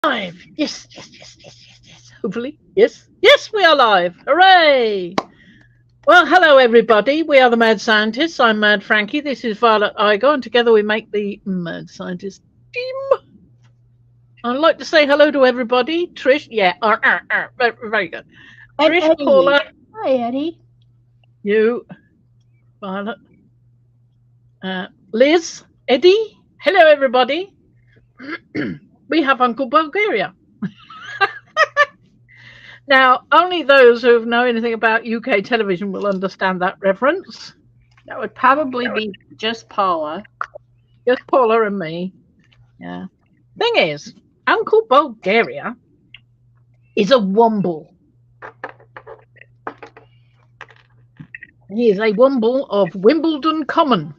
Live. Yes, yes, yes, yes, yes, yes. Hopefully. Yes. Yes, we are live. Hooray. Well, hello everybody. We are the Mad Scientists. I'm Mad Frankie. This is Violet Igo, and together we make the Mad Scientist team. I'd like to say hello to everybody. Trish, yeah, very good. And Trish, Eddie. Paula, Hi, Eddie. you, Violet, Liz, Eddie. Hello everybody. We have Uncle Bulgaria. Now, only those who know anything about UK television will understand that reference. That would probably be just Paula. Just Paula and me. Yeah. Thing is, Uncle Bulgaria is a womble. He is a womble of Wimbledon Common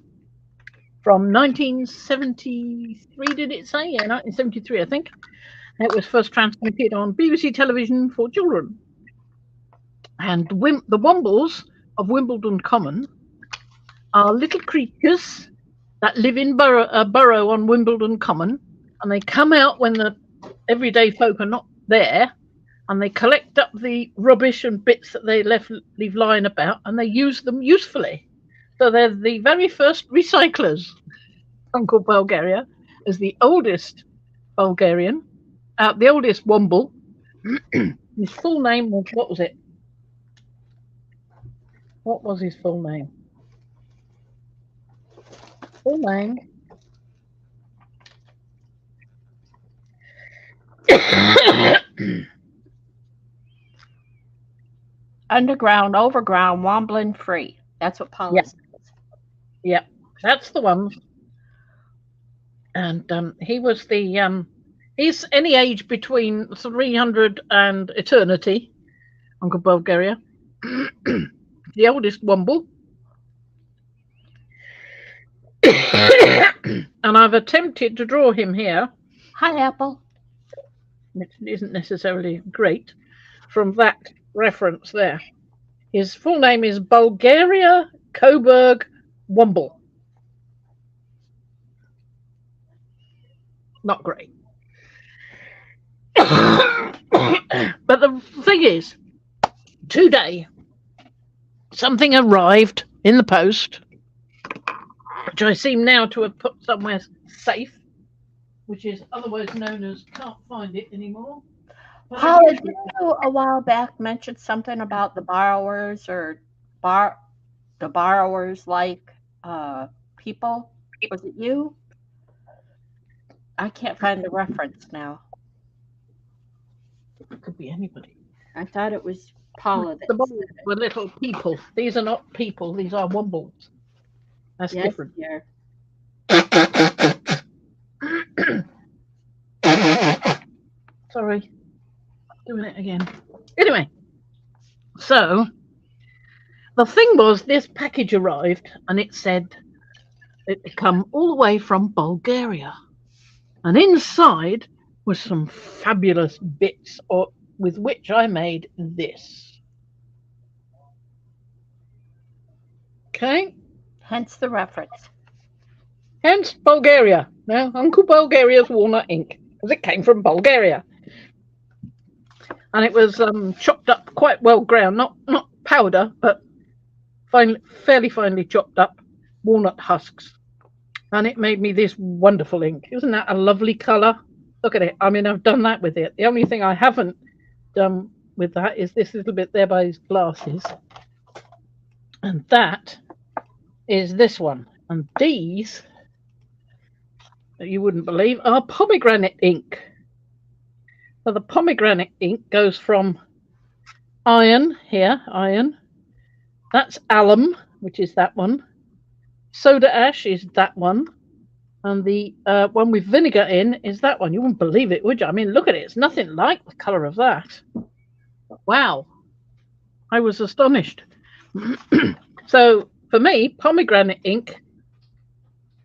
from 1973, did it say? Yeah, 1973, I think. It was first transmitted on BBC television for children. And the wombles of Wimbledon Common are little creatures that live in a burrow on Wimbledon Common, and they come out when the everyday folk are not there, and they collect up the rubbish and bits that they leave lying about, and they use them usefully. So they're the very first recyclers. Uncle Bulgaria is the oldest Bulgarian, the oldest womble. His full name was, what was it? What was his full name? Full name. Underground, overground, wombling free. That's what Paula Yeah. says. Yep, that's the one. And he was the he's any age between 300 and eternity, Uncle Bulgaria. The oldest womble. And I've attempted to draw him here. Hi, Apple. It isn't necessarily great from that reference there. His full name is Bulgaria Coburg Womble. Not great. But the thing is, today, something arrived in the post, which I seem now to have put somewhere safe, which is otherwise known as can't find it anymore. Paula, did you a while back mention something about the borrowers or the borrowers like people? Was it you? I can't find the reference now. It could be anybody. I thought it was Paula that The said wombles it. were little people. These are not people. These are wombles. That's Yes, different. dear. Sorry, doing it again. Anyway, so the thing was, this package arrived and it said it had come all the way from Bulgaria, and inside was some fabulous bits, with which I made this. Okay, Hence the reference. hence Bulgaria. Now, Uncle Bulgaria's walnut ink, because it came from Bulgaria. And it was chopped up quite well ground, not powder, but fairly finely chopped up walnut husks. And it made me this wonderful ink. Isn't that a lovely colour? Look at it. I mean, I've done that with it. The only thing I haven't done with that is this little bit there by his glasses. And that is this one. And these, you wouldn't believe, are pomegranate ink. So the pomegranate ink goes from iron here, iron. That's alum, which is that one. Soda ash is that one. And the one with vinegar in is that one. You wouldn't believe it, would you? I mean, look at it. It's nothing like the colour of that. Wow. I was astonished. So for me, pomegranate ink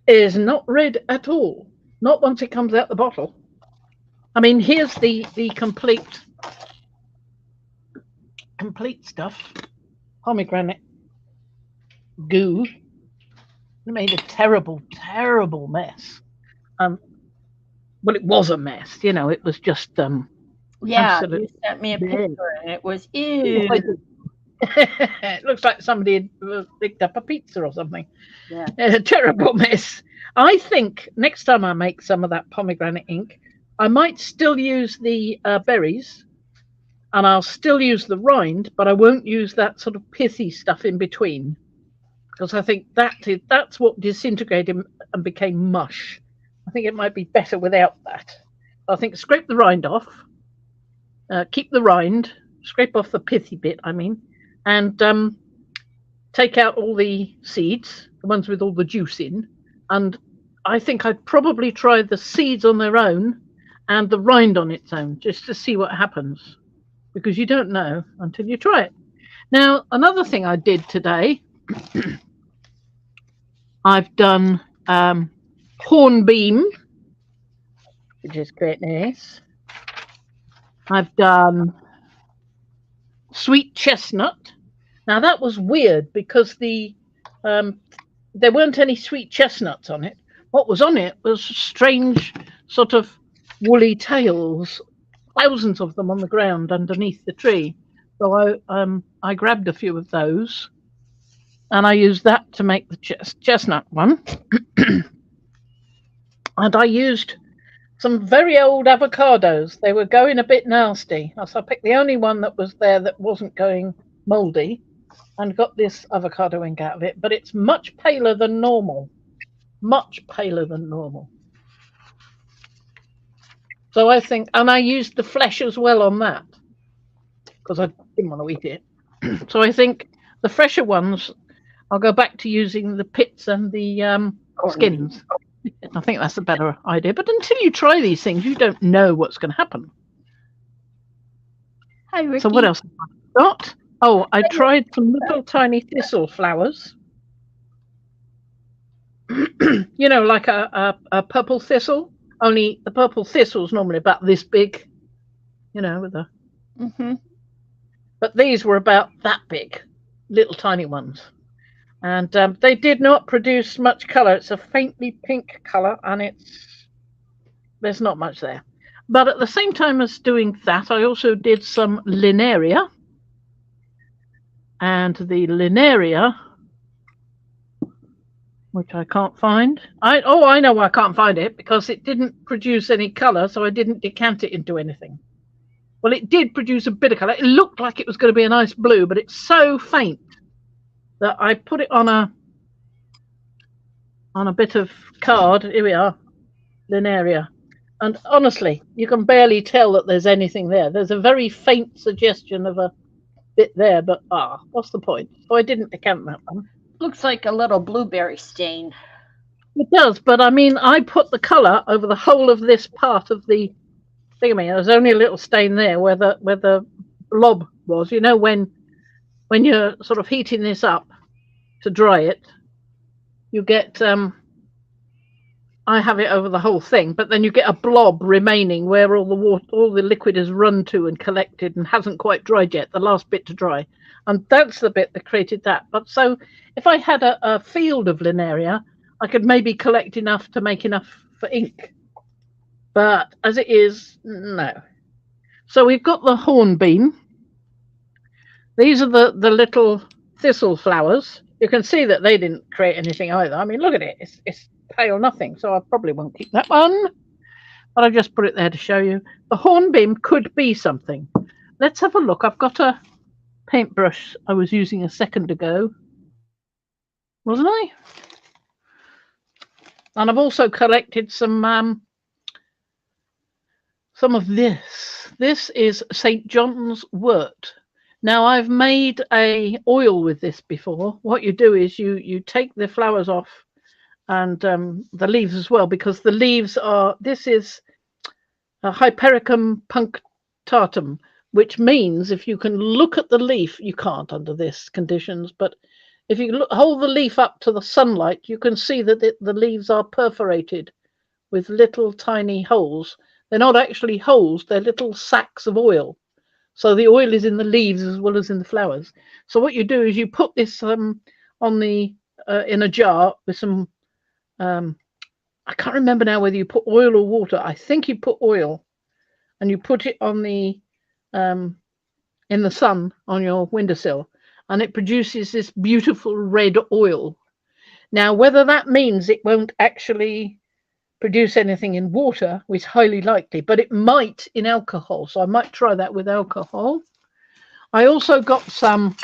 is not red at all. Not once it comes out the bottle. I mean, here's the complete stuff. Pomegranate goo. It made a terrible, terrible mess. well, it was a mess. You know, it was just Yeah, absolute. you sent me a Yeah. picture and it was Yes, ew. I did. It looks like somebody had picked up a pizza or something. Yeah. A terrible mess. I think next time I make some of that pomegranate ink, I might still use the berries, and I'll still use the rind, but I won't use that sort of pithy stuff in between, because I think that's what disintegrated and became mush. I think it might be better without that. I think scrape the rind off, keep the rind, scrape off the pithy bit, I mean, and take out all the seeds, the ones with all the juice in, and I think I'd probably try the seeds on their own and the rind on its own, just to see what happens, because you don't know until you try it. Now, another thing I did today, I've done hornbeam, which is great nice. I've done sweet chestnut. Now that was weird because there weren't any sweet chestnuts on it. What was on it was strange sort of woolly tails, thousands of them on the ground underneath the tree. So I grabbed a few of those, and I used that to make the chestnut one. And I used some very old avocados. They were going a bit nasty. So I picked the only one that was there that wasn't going mouldy, and got this avocado ink out of it. But it's much paler than normal. Much paler than normal. So I think, and I used the flesh as well on that, because I didn't want to eat it. So I think the fresher ones, I'll go back to using the pits and the skins. I think that's a better idea. But until you try these things, you don't know what's going to happen. Hi, Ricky. So what else have I got? Oh, I tried some little tiny thistle flowers. You know, like a purple thistle. Only the purple thistle's normally about this big. You know, with a. But these were about that big, little tiny ones. And they did not produce much colour. It's a faintly pink colour, and there's not much there. But at the same time as doing that, I also did some linaria. And the linaria, which I can't find. I know why I can't find it, because it didn't produce any colour, so I didn't decant it into anything. Well, it did produce a bit of colour. It looked like it was going to be a nice blue, but it's so faint that I put it on a bit of card. Here we are, linaria. And honestly, you can barely tell that there's anything there. There's a very faint suggestion of a bit there, but what's the point? So I didn't decant that one. Looks like a little blueberry stain. It does, but I mean, I put the colour over the whole of this part of the thingammy. There's only a little stain there where the blob was. You know, when you're sort of heating this up to dry it, you get I have it over the whole thing, but then you get a blob remaining where all the water, all the liquid has run to and collected and hasn't quite dried yet, the last bit to dry. And that's the bit that created that. But so if I had a field of linaria, I could maybe collect enough to make enough for ink. But as it is, no. So we've got the hornbeam. These are the little thistle flowers. You can see that they didn't create anything either. I mean, look at it. It's pale nothing, so I probably won't keep that one. But I've just put it there to show you. The hornbeam could be something. Let's have a look. I've got a paintbrush I was using a second ago, wasn't I? And I've also collected some of this. This is St. John's wort. Now, I've made a oil with this before. What you do is you take the flowers off and the leaves as well, because the leaves are, this is a Hypericum punctatum, which means if you can look at the leaf, you can't under this conditions, but if you hold the leaf up to the sunlight, you can see that the leaves are perforated with little tiny holes. They're not actually holes, they're little sacs of oil. So the oil is in the leaves as well as in the flowers. So what you do is you put this on the in a jar with some I can't remember now whether you put oil or water. I think you put oil, and you put it on the in the sun on your windowsill, and it produces this beautiful red oil. Now, whether that means it won't actually produce anything in water is highly likely, but it might in alcohol. So I might try that with alcohol. I also got some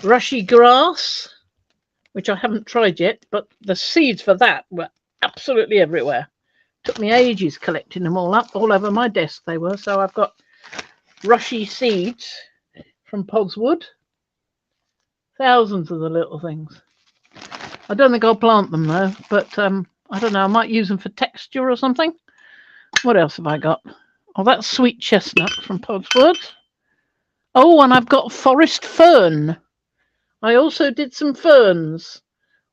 rushy grass, which I haven't tried yet, but the seeds for that were absolutely everywhere. Took me ages collecting them all up, all over my desk they were. So I've got rushy seeds from Pogswood. Thousands of the little things. I don't think I'll plant them though, but I don't know, I might use them for texture or something. What else have I got? Oh, that's sweet chestnut from Pogswood. Oh, and I've got forest fern. I also did some ferns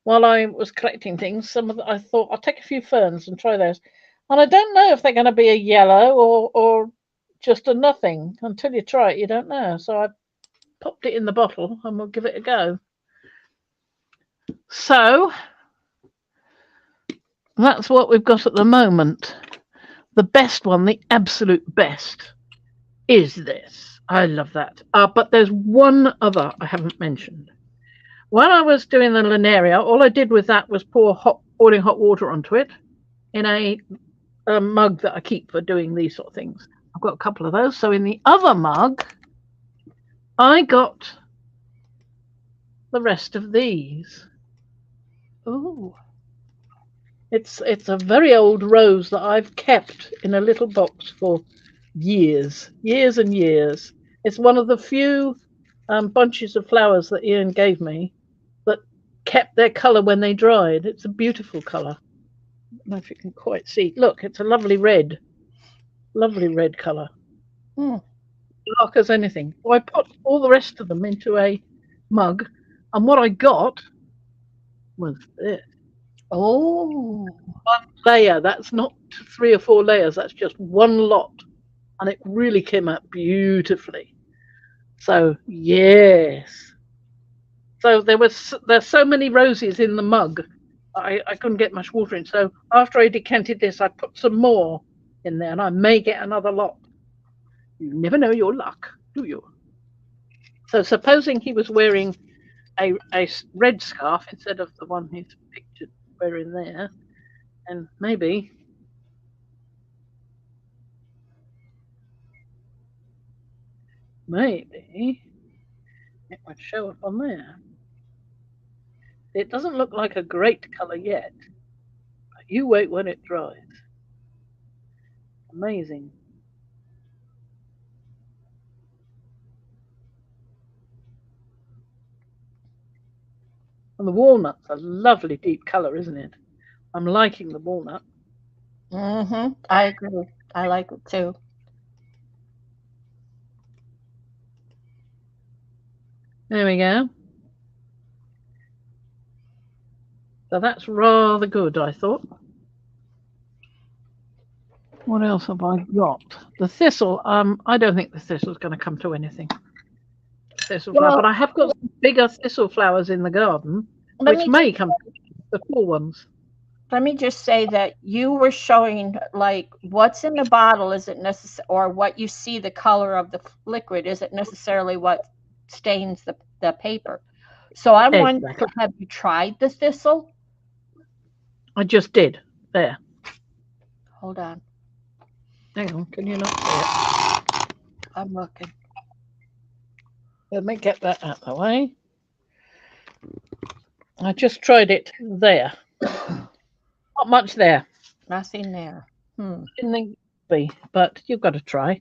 while I was collecting things. I thought I'll take a few ferns and try those. And I don't know if they're going to be a yellow or just a nothing. Until you try it, you don't know. So I popped it in the bottle and we'll give it a go. So that's what we've got at the moment. The best one, the absolute best, is this. I love that. But there's one other I haven't mentioned. When I was doing the Linaria, all I did with that was pour boiling hot water onto it in a mug that I keep for doing these sort of things. I've got a couple of those. So in the other mug, I got the rest of these. Ooh. It's a very old rose that I've kept in a little box for years and years. It's one of the few bunches of flowers that Ian gave me that kept their colour when they dried. It's a beautiful colour. I don't know if you can quite see. Look, it's a lovely red colour. Dark as anything. So I put all the rest of them into a mug, and what I got was this. Oh, One layer. That's not 3 or 4 layers. That's just one lot, and it really came out beautifully. So yes. So there's so many roses in the mug. I couldn't get much water in. So after I decanted this, I put some more in there, and I may get another lot. You never know your luck, do you? So supposing he was wearing a red scarf instead of the one he's pictured wearing there, and maybe it would show up on there. It doesn't look like a great colour yet, but you wait when it dries. Amazing. And the walnut's a lovely deep colour, isn't it? I'm liking the walnut. I agree. I like it too. There we go. So that's rather good, I thought. What else have I got? The thistle. I don't think the thistle's going to come to anything. Flower, but I have got some bigger thistle flowers in the garden, which may come to the cool ones. Let me just say that you were showing like what's in the bottle isn't necessary, or what you see the color of the liquid isn't necessarily what stains the paper. So I'm wondering, have you tried the thistle? I just did. There. Hold on. Hang on, can you not see it? I'm looking. Let me get that out of the way. I just tried it there. Not much there. Nothing there. Didn't think it'd be, but you've got to try.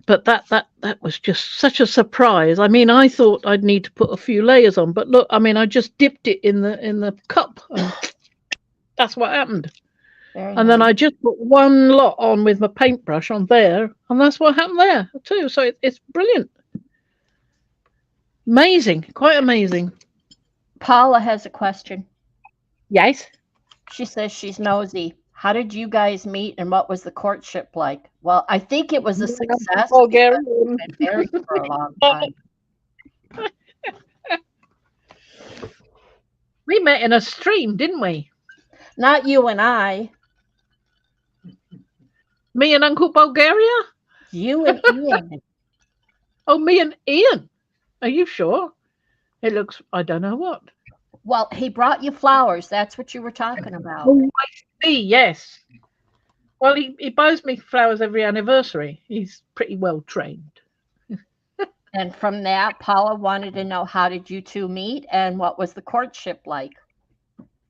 But that was just such a surprise. I mean, I thought I'd need to put a few layers on, but look, I mean, I just dipped it in the cup, and that's what happened. And then I just put one lot on with my paintbrush on there, and that's what happened there too. So it's brilliant. Amazing, quite amazing. Paula has a question. Yes. She says she's nosy. How did you guys meet, and what was the courtship like? Well, I think it was a success. Bulgarian. We've been married for a long time. We met in a stream, didn't we? Not you and I. Me and Uncle Bulgaria? You and Ian. Oh, me and Ian. Are you sure? It looks, I don't know what. Well, he brought you flowers. That's what you were talking about. Oh, I see, yes. Well, he buys me flowers every anniversary. He's pretty well trained. And from that, Paula wanted to know, how did you two meet and what was the courtship like?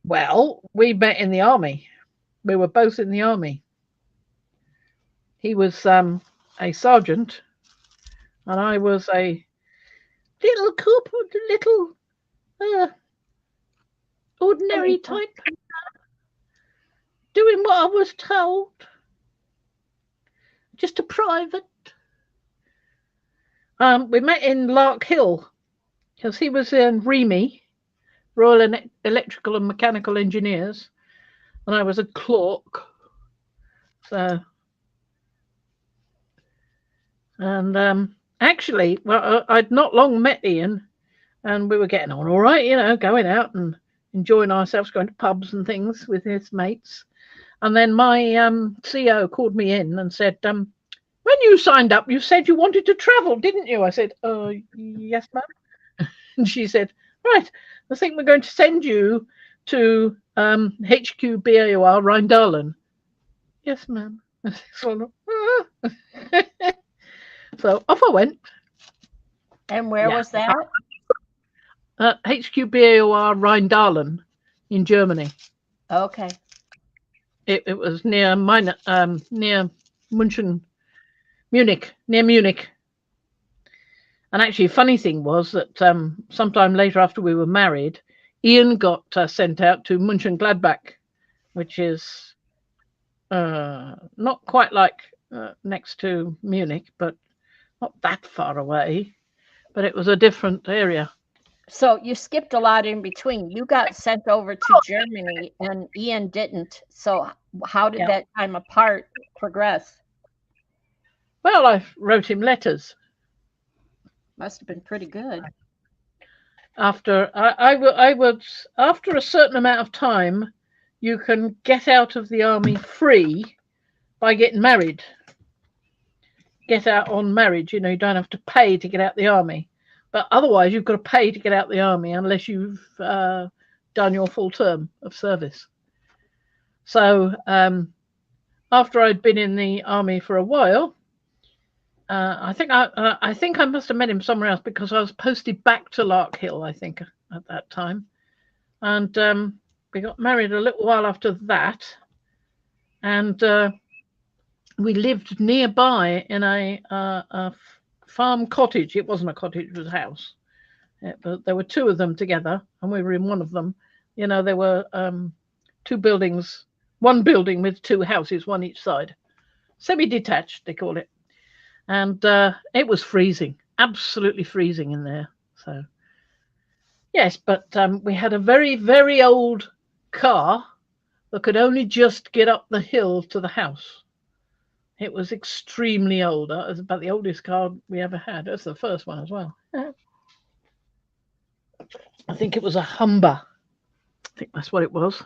Well, we met in the army. We were both in the army. He was a sergeant, and I was a little little uh, ordinary type, doing what I was told. Just a private. We met in Lark Hill because he was in REME, Royal Electrical and Mechanical Engineers, and I was a clerk. So, and actually, well, I'd not long met Ian, and we were getting on all right, going out and enjoying ourselves, going to pubs and things with his mates. And then my CEO called me in and said, when you signed up, you said you wanted to travel, didn't you? I said, yes, ma'am. And she said, right, I think we're going to send you to HQ BAOR Rheindarlen. Yes, ma'am. So off I went. And where was that? HQ BAOR Rheindarlen in Germany. Okay. It was near near Munich, near Munich. And actually, a funny thing was that sometime later, after we were married, Ian got sent out to Mönchengladbach, which is not quite like next to Munich, but not that far away. But it was a different area. So you skipped a lot in between. You got sent over to Germany and Ian didn't. So how did that time apart progress? Well, I wrote him letters. Must have been pretty good. After I would after a certain amount of time, you can get out of the army free by getting married. Get out on marriage, you don't have to pay to get out the army. But otherwise, you've got to pay to get out the army unless you've done your full term of service. So after I'd been in the army for a while, I think I must have met him somewhere else because I was posted back to Lark Hill, I think, at that time. And we got married a little while after that. And we lived nearby in a farm cottage. It wasn't a cottage, it was a house. But there were two of them together, and we were in one of them. There were two buildings, one building with two houses, one each side. Semi-detached, they call it. And it was freezing, absolutely freezing in there. So, yes, but we had a very, very old car that could only just get up the hill to the house. It was extremely old. It was about the oldest car we ever had. That's the first one as well. I think it was a Humber. I think that's what it was.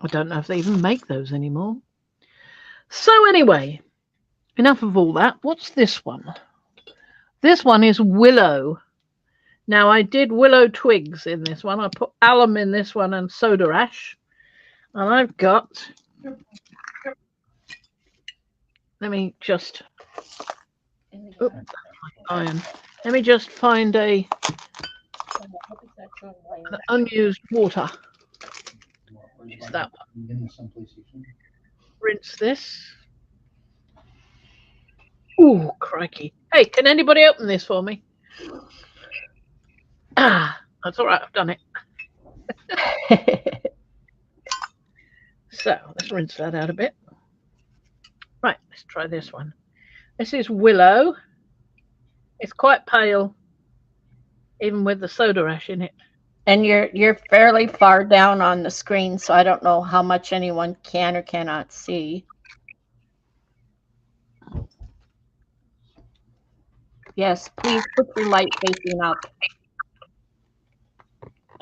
I don't know if they even make those anymore. So anyway, enough of all that. What's this one? This one is willow. Now, I did willow twigs in this one. I put alum in this one and soda ash. And I've got... Let me just... iron. Let me just find an unused water. Which is that one. Rinse this. Ooh, crikey. Hey, can anybody open this for me? That's all right. I've done it. So let's rinse that out a bit. Right, let's try this one. This is willow. It's quite pale, even with the soda ash in it. And you're fairly far down on the screen, so I don't know how much anyone can or cannot see. Yes, please put your light facing up.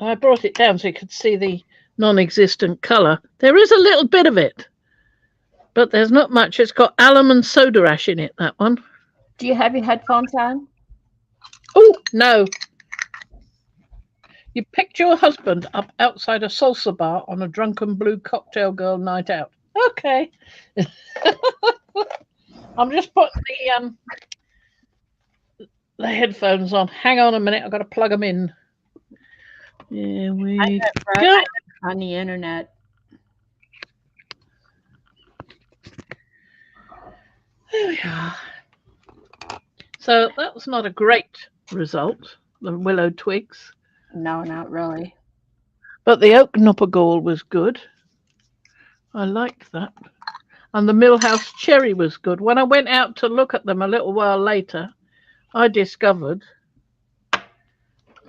I brought it down so you could see the non-existent colour. There is a little bit of it, but there's not much. It's got alum and soda ash in it, that one. Do you have your headphones on? Oh, no. You picked your husband up outside a salsa bar on a drunken blue cocktail girl night out. Okay. I'm just putting the headphones on. Hang on a minute. I've got to plug them in. Here we go. On the internet. There we are. So that was not a great result, the willow twigs. No, not really. But the oak noppergall was good. I liked that. And the Millhouse cherry was good. When I went out to look at them a little while later, I discovered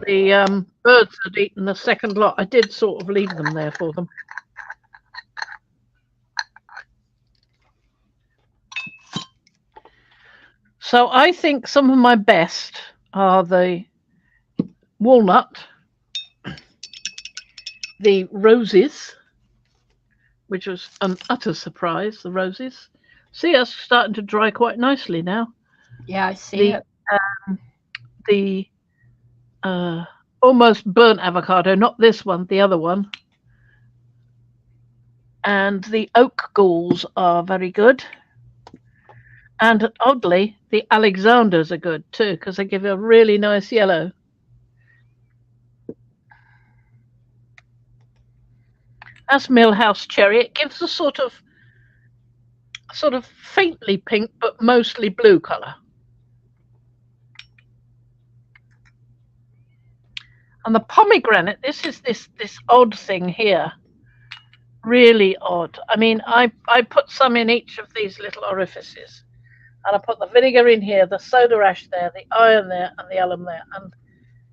the birds had eaten the second lot. I did sort of leave them there for them. So I think some of my best are the walnut, the roses, which was an utter surprise, the roses. See, us starting to dry quite nicely now. Yeah, I see it. The almost burnt avocado, not this one, the other one. And the oak galls are very good. And oddly, the Alexanders are good too, because they give a really nice yellow. That's Millhouse cherry. It gives a sort of faintly pink, but mostly blue colour. And the pomegranate, this is this odd thing here. Really odd. I mean, I put some in each of these little orifices. And I put the vinegar in here, the soda ash there, the iron there, and the alum there. And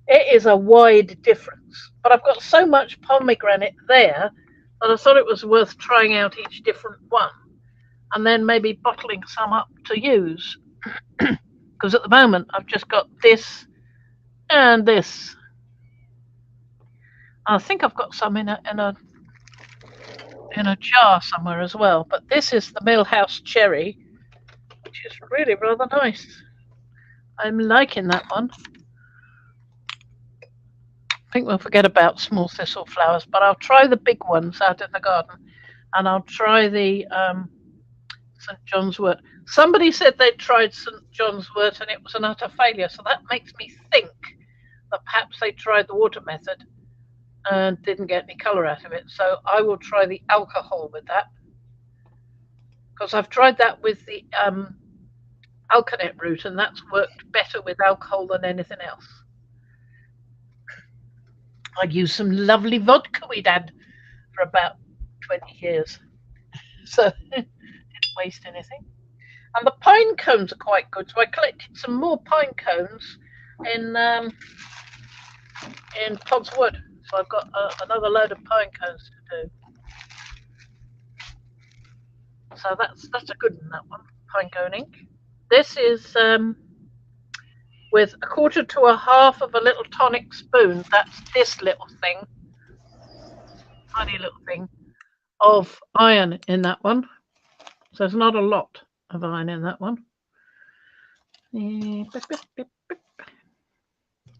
it is a wide difference. But I've got so much pomegranate there that I thought it was worth trying out each different one. And then maybe bottling some up to use. Because at the moment, I've just got this and this. I think I've got some in a jar somewhere as well. But this is the Millhouse cherry, which is really rather nice. I'm liking that one. I think we'll forget about small thistle flowers, but I'll try the big ones out in the garden, and I'll try the St. John's wort. Somebody said they'd tried St. John's wort and it was an utter failure, so that makes me think that perhaps they tried the water method and didn't get any colour out of it. So I will try the alcohol with that, because I've tried that with the alkanet root, and that's worked better with alcohol than anything else. I'd used some lovely vodka we'd had for about 20 years, so didn't waste anything. And the pine cones are quite good, so I collected some more pine cones in Todd's Wood. So I've got another load of pine cones to do. So that's a good one, that one, pine cone ink. This is with 1/4 to 1/2 of a little tonic spoon. That's this little thing, tiny little thing of iron in that one. So there's not a lot of iron in that one.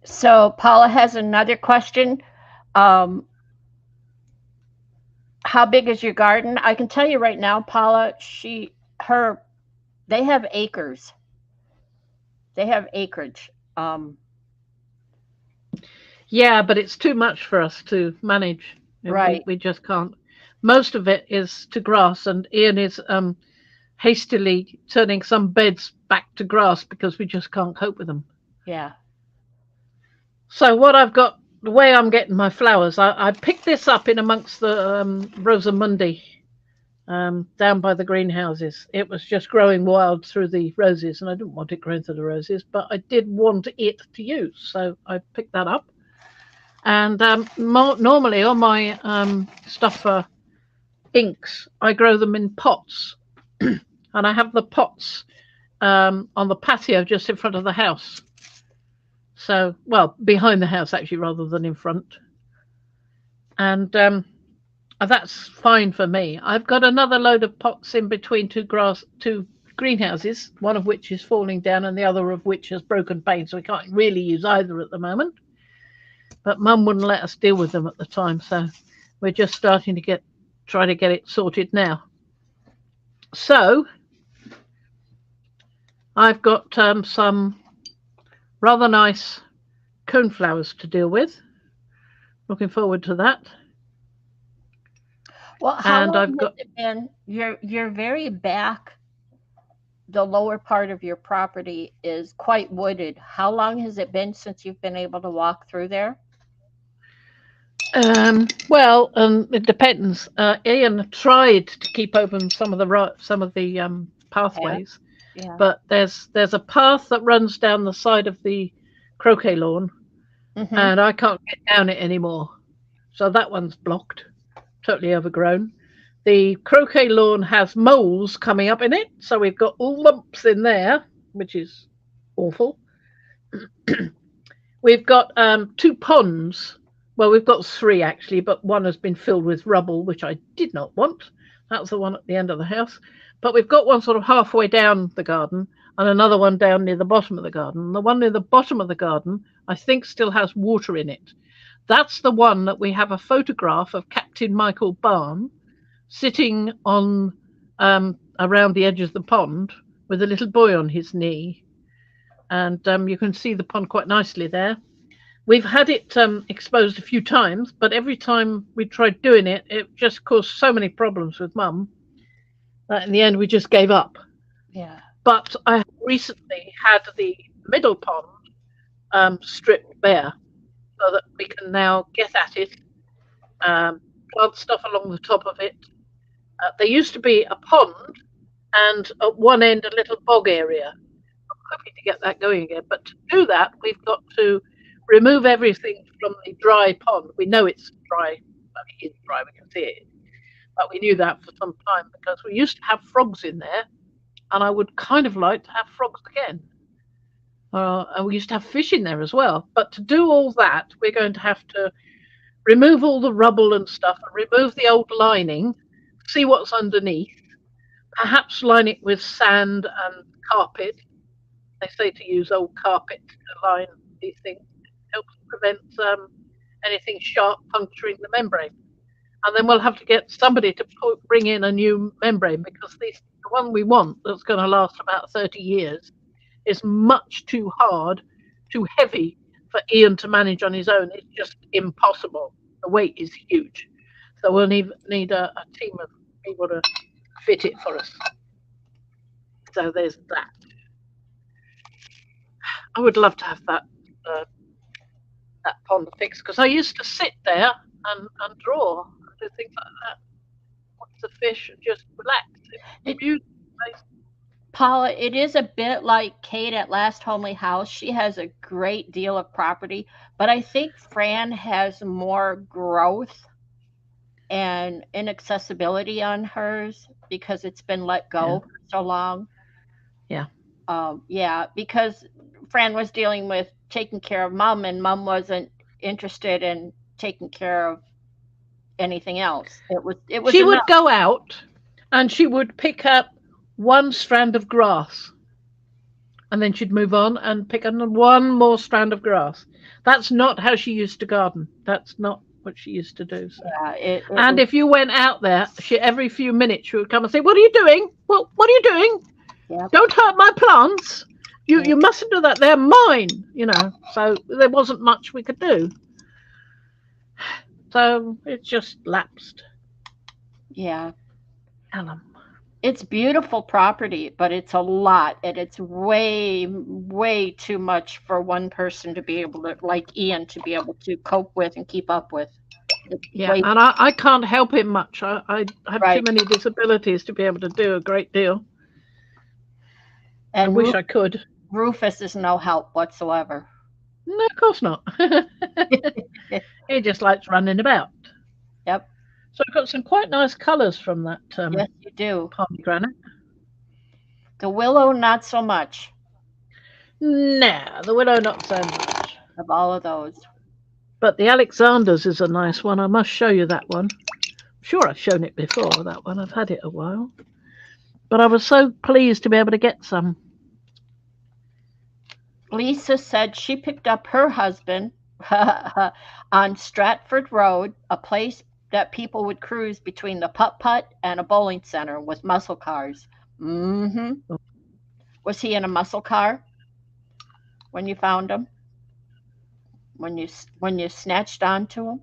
So Paula has another question. How big is your garden? I can tell you right now, Paula, they have acres. They have acreage. Yeah, but it's too much for us to manage. Right. We just can't. Most of it is to grass, and Ian is hastily turning some beds back to grass because we just can't cope with them. Yeah. So what I've got, the way I'm getting my flowers, I picked this up in amongst the Rosamundi down by the greenhouses. It was just growing wild through the roses, and I didn't want it growing through the roses, but I did want it to use, so I picked that up. And normally all my stuff for inks, I grow them in pots, and I have the pots on the patio just in front of the house. So, well, behind the house actually, rather than in front. and that's fine for me. I've got another load of pots in between two greenhouses, one of which is falling down, and the other of which has broken pane, so we can't really use either at the moment. But Mum wouldn't let us deal with them at the time, so we're just starting to try to get it sorted now. So I've got some rather nice coneflowers to deal with. Looking forward to that. Well, how long has it been? You're very back. The lower part of your property is quite wooded. How long has it been since you've been able to walk through there? Well, it depends. Ian tried to keep open some of the pathways, Yeah. but there's a path that runs down the side of the croquet lawn, and I can't get down it anymore. So that one's blocked, totally overgrown. The croquet lawn has moles coming up in it, so we've got all lumps in there, which is awful. We've got 2 ponds. Well, we've got 3 actually, but one has been filled with rubble, which I did not want. That's the one at the end of the house. But we've got one sort of halfway down the garden and another one down near the bottom of the garden. The one near the bottom of the garden, I think, still has water in it. That's the one that we have a photograph of Captain Michael Barn sitting on around the edge of the pond with a little boy on his knee. And you can see the pond quite nicely there. We've had it exposed a few times, but every time we tried doing it, it just caused so many problems with Mum that in the end we just gave up. Yeah. But I recently had the middle pond stripped bare so that we can now get at it, plant stuff along the top of it. There used to be a pond and at one end a little bog area. I'm hoping to get that going again. But to do that, we've got to remove everything from the dry pond. We know it's dry. Well, it is dry, we can see it. But we knew that for some time because we used to have frogs in there, and I would kind of like to have frogs again. And we used to have fish in there as well. But to do all that, we're going to have to remove all the rubble and stuff, and remove the old lining, see what's underneath, perhaps line it with sand and carpet. They say to use old carpet to line these things. Helps prevent anything sharp puncturing the membrane. And then we'll have to get somebody to bring in a new membrane because the one we want that's going to last about 30 years is much too hard, too heavy for Ian to manage on his own. It's just impossible. The weight is huge. So we'll need a team of people to fit it for us. So there's that. I would love to have that pond fixed because I used to sit there and draw and do things like that. Watch the fish and just relax. It's beautiful. Paula, it is a bit like Kate at Last Homely House. She has a great deal of property, but I think Fran has more growth and inaccessibility on hers because it's been let go for so long. Yeah. Yeah, because Fran was dealing with taking care of Mum, and Mum wasn't interested in taking care of anything else. It was. She would go out, and she would pick up one strand of grass, and then she'd move on and pick up one more strand of grass. That's not how she used to garden. That's not what she used to do. So. Yeah, and if you went out there, every few minutes she would come and say, "What are you doing? Well, what are you doing? Yep. Don't hurt my plants. You mustn't do that. They're mine." So there wasn't much we could do. So it just lapsed. Yeah. Ellen. It's beautiful property, but it's a lot, and it's way, way too much for one person to be able to, like Ian, to be able to cope with and keep up with. And I can't help him much. I have too many disabilities to be able to do a great deal. And I wish I could. Rufus is no help whatsoever. No, of course not. He just likes running about. Yep. So I've got some quite nice colours from that. Yes, you do. Pomegranate. The willow, not so much. No, the willow, not so much. Of all of those. But the Alexander's is a nice one. I must show you that one. I'm sure I've shown it before, that one. I've had it a while. But I was so pleased to be able to get some. Lisa said she picked up her husband on Stratford Road, a place that people would cruise between the putt-putt and a bowling center with muscle cars. Mm-hmm. Was he in a muscle car when you found him? When you snatched onto him?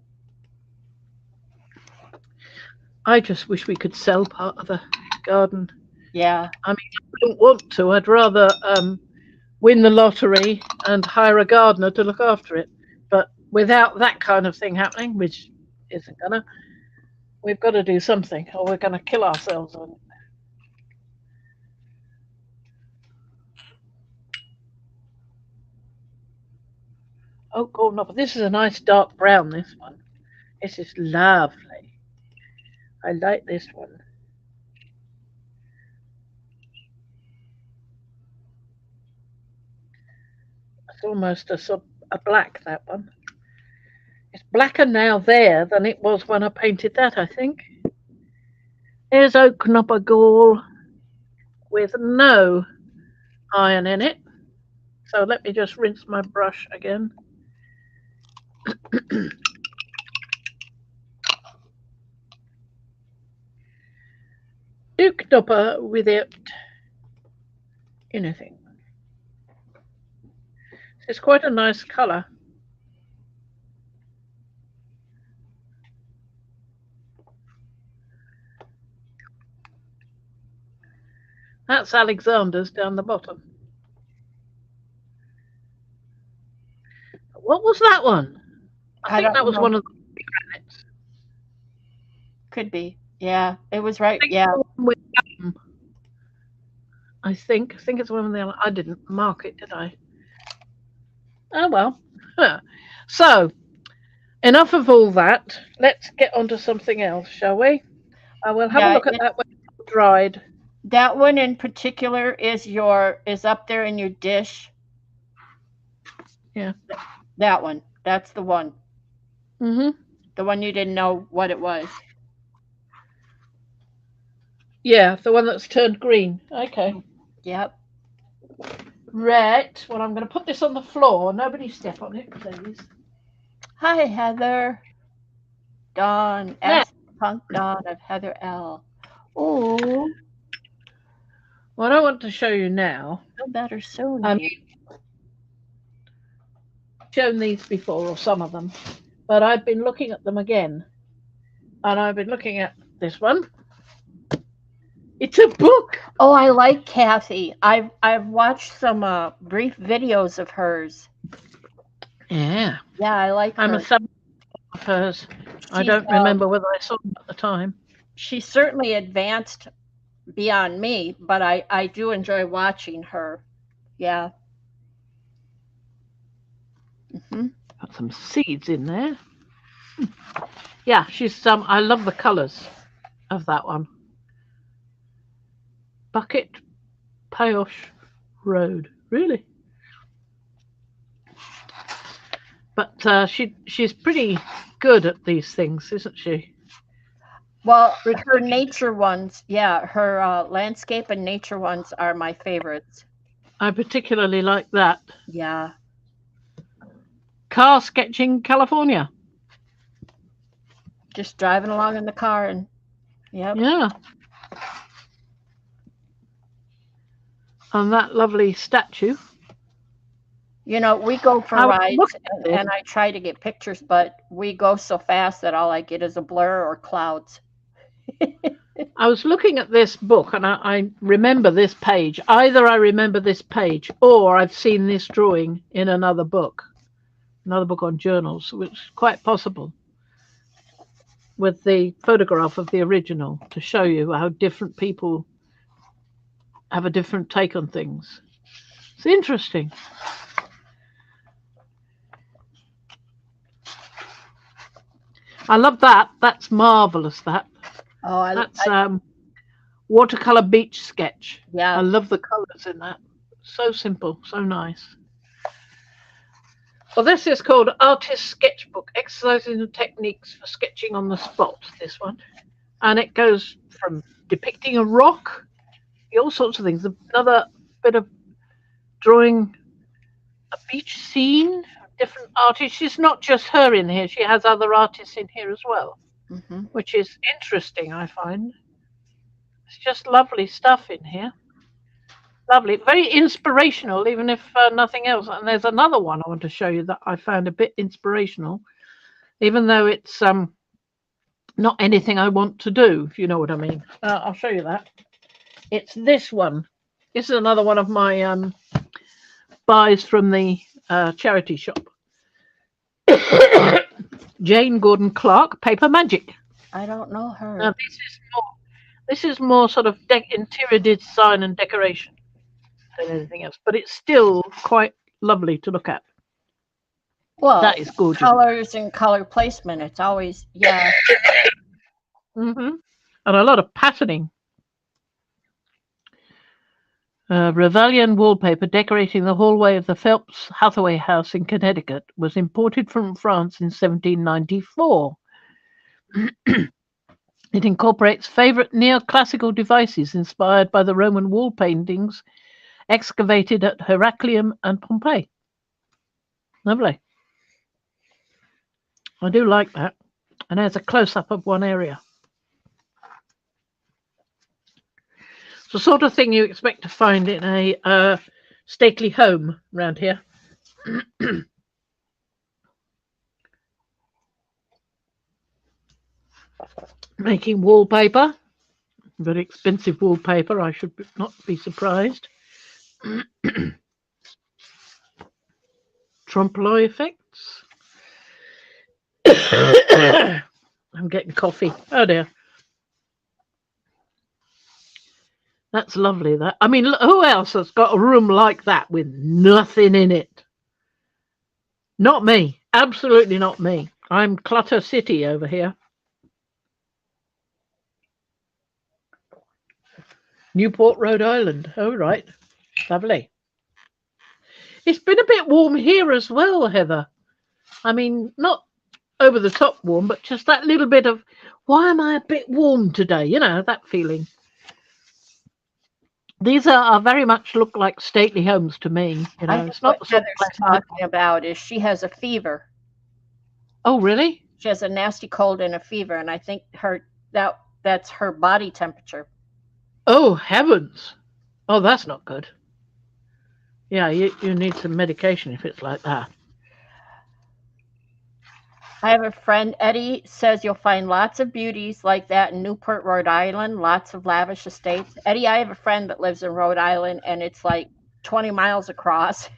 I just wish we could sell part of the garden. Yeah. I mean, I don't want to. I'd rather win the lottery and hire a gardener to look after it. But without that kind of thing happening, which isn't gonna, we've got to do something, or we're gonna kill ourselves on it. Oh, God, no! But this is a nice dark brown. This one. This is lovely. I like this one. It's almost a black, that one. It's blacker now there than it was when I painted that, I think. There's Oak Knoppergall with no iron in it. So let me just rinse my brush again. Duke Knopper without anything. It's quite a nice colour. That's Alexander's down the bottom. What was that one? I think that was one of the granite. Could be. Yeah, it was right. Yeah. I think it's one of the. I didn't mark it, did I? Oh well. Huh. So, enough of all that. Let's get on to something else, shall we? I will have a look at that when it's dried. That one in particular is up there in your dish. Yeah. That one. That's the one. Mhm. The one you didn't know what it was. Yeah, the one that's turned green. Okay. Yep. Right. Well, I'm going to put this on the floor. Nobody step on it, please. Hi, Heather. Dawn. Ask Punk Dawn of Heather L. Oh. What I want to show you now. Feel better soon. I've shown these before, or some of them, but I've been looking at them again. And I've been looking at this one. It's a book. Oh, I like Kathy. I've watched some brief videos of hers. Yeah. Yeah, I like her. I'm a sub of hers. I don't remember whether I saw them at the time. She's certainly advanced beyond me, but I do enjoy watching her. Yeah. Mm-hmm. Got some seeds in there. Yeah, she's I love the colours of that one. Bucket Payosh Road, really. But she's pretty good at these things, isn't she? Well, her nature ones, yeah, her landscape and nature ones are my favorites. I particularly like that. Yeah. Car sketching California. Just driving along in the car and, yep. Yeah. And that lovely statue. You know, we go for rides and I try to get pictures, but we go so fast that all I get is a blur or clouds. I was looking at this book and I remember this page. Either I remember this page or I've seen this drawing in another book on journals, which is quite possible, with the photograph of the original to show you how different people have a different take on things. It's interesting. I love that. That's marvelous, that. Oh, that's watercolor beach sketch. Yeah. I love the colors in that. So simple, so nice. Well, this is called Artist Sketchbook, Exercises and Techniques for Sketching on the Spot, this one. And it goes from depicting a rock, all sorts of things. Another bit of drawing a beach scene, different artists. It's not just her in here, she has other artists in here as well, which is interesting, I find. It's just lovely stuff in here. Lovely, very inspirational, even if nothing else. And there's another one I want to show you that I found a bit inspirational, even though it's not anything I want to do, if you know what I mean. I'll show you that. It's this one. This is another one of my buys from the charity shop. Jane Gordon Clark, Paper Magic. I don't know her. Now, this is more sort of interior design and decoration than anything else, but it's still quite lovely to look at. Well, that is gorgeous. Colors and color placement. It's always, yeah. And a lot of patterning. Revellian wallpaper decorating the hallway of the Phelps Hathaway House in Connecticut was imported from France in 1794. It incorporates favorite neoclassical devices inspired by the Roman wall paintings excavated at Heracleum and Pompeii. Lovely. I do like that. And there's a close-up of one area. It's the sort of thing you expect to find in a stately home around here. Making wallpaper. Very expensive wallpaper, I should not be surprised. Trompe-l'oeil effects. I'm getting coffee. Oh dear. That's lovely. That, I mean, who else has got a room like that with nothing in it? Not me. Absolutely not me. I'm Clutter City over here. Newport, Rhode Island. Oh, right. Lovely. It's been a bit warm here as well, Heather. I mean, not over the top warm, but just that little bit of, why am I a bit warm today? You know, that feeling. These are very much look like stately homes to me. You know, it's not what Heather's talking about is she has a fever. Oh, really? She has a nasty cold and a fever, and I think that's her body temperature. Oh, heavens. Oh, that's not good. Yeah, you need some medication if it's like that. I have a friend, Eddie, says you'll find lots of beauties like that in Newport, Rhode Island, lots of lavish estates. Eddie, I have a friend that lives in Rhode Island, and it's like 20 miles across,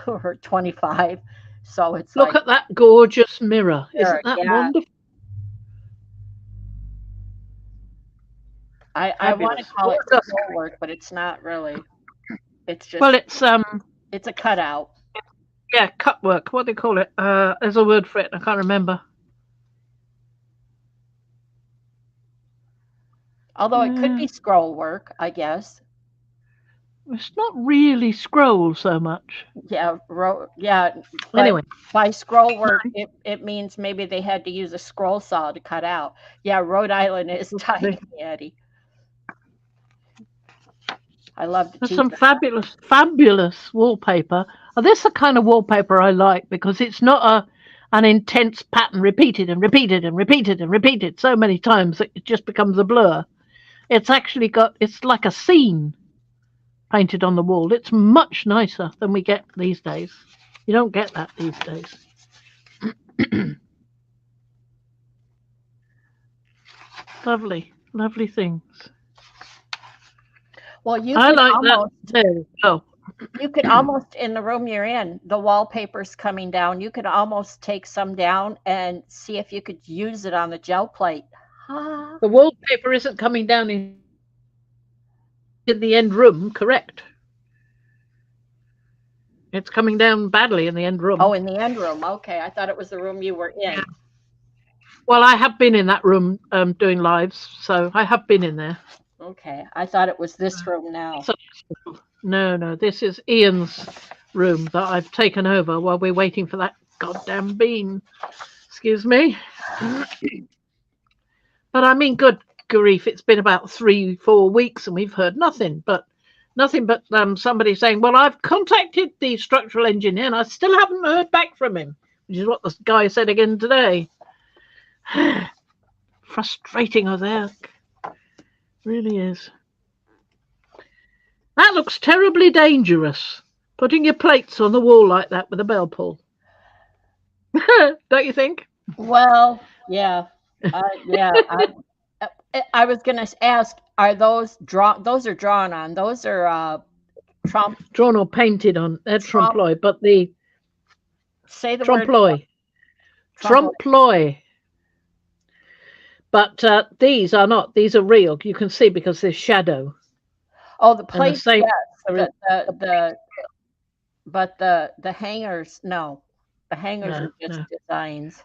or 25. So it's Look at that gorgeous mirror. Isn't that wonderful? I want to call it scroll work, but it's not really. It's just, well, it's a cutout. Yeah, cut work. What do they call it? There's a word for it. I can't remember. Although it could be scroll work, I guess. It's not really scroll so much. Yeah, yeah. Anyway, by scroll work, it means maybe they had to use a scroll saw to cut out. Yeah, Rhode Island is tiny, Eddie. I love to teach some fabulous wallpaper. Oh, this is the kind of wallpaper I like because it's not an intense pattern repeated and repeated and repeated and repeated so many times that it just becomes a blur. It's actually it's like a scene painted on the wall. It's much nicer than we get these days. You don't get that these days. Lovely things. Well, I like that too. Oh. You could almost, in the room you're in, the wallpaper's coming down. You could almost take some down and see if you could use it on the gel plate. The wallpaper isn't coming down in the end room, correct? It's coming down badly in the end room. Oh, in the end room. Okay, I thought it was the room you were in. Yeah. Well, I have been in that room doing lives, so I have been in there. Okay, I thought it was this room now. No, this is Ian's room that I've taken over while we're waiting for that goddamn bean. Excuse me. But I mean, good grief, it's been about 3-4 weeks and we've heard nothing but somebody saying, well, I've contacted the structural engineer and I still haven't heard back from him, which is what the guy said again today. Frustrating as heck. Really is. That looks terribly dangerous, putting your plates on the wall like that with a bell pull. Don't you think? Well, yeah. I was going to ask, are those those are drawn on? Those are Trump. Drawn or painted on. They're Trump. trompe-l'oeil, but the Say the trompe-l'oeil. word. Trompe-l'oeil. But these are not. These are real. You can see because there's shadow. Oh, the plates, same, yes. But the hangers, no. The hangers are just designs.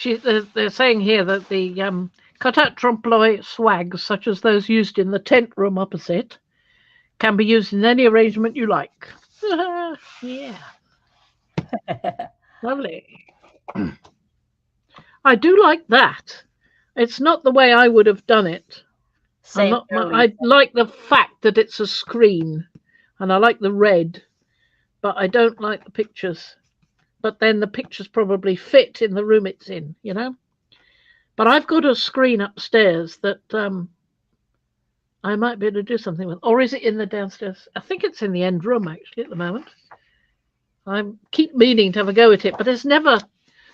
They're saying here that the cut-out trompe-l'oeil swags, such as those used in the tent room opposite, can be used in any arrangement you like. Yeah. Lovely. I do like that. It's not the way I would have done it. I like the fact that it's a screen, and I like the red, but I don't like the pictures. But then the pictures probably fit in the room it's in, you know. But I've got a screen upstairs that I might be able to do something with. Or is it in the downstairs? I think it's in the end room, actually, at the moment. I keep meaning to have a go at it, but there's never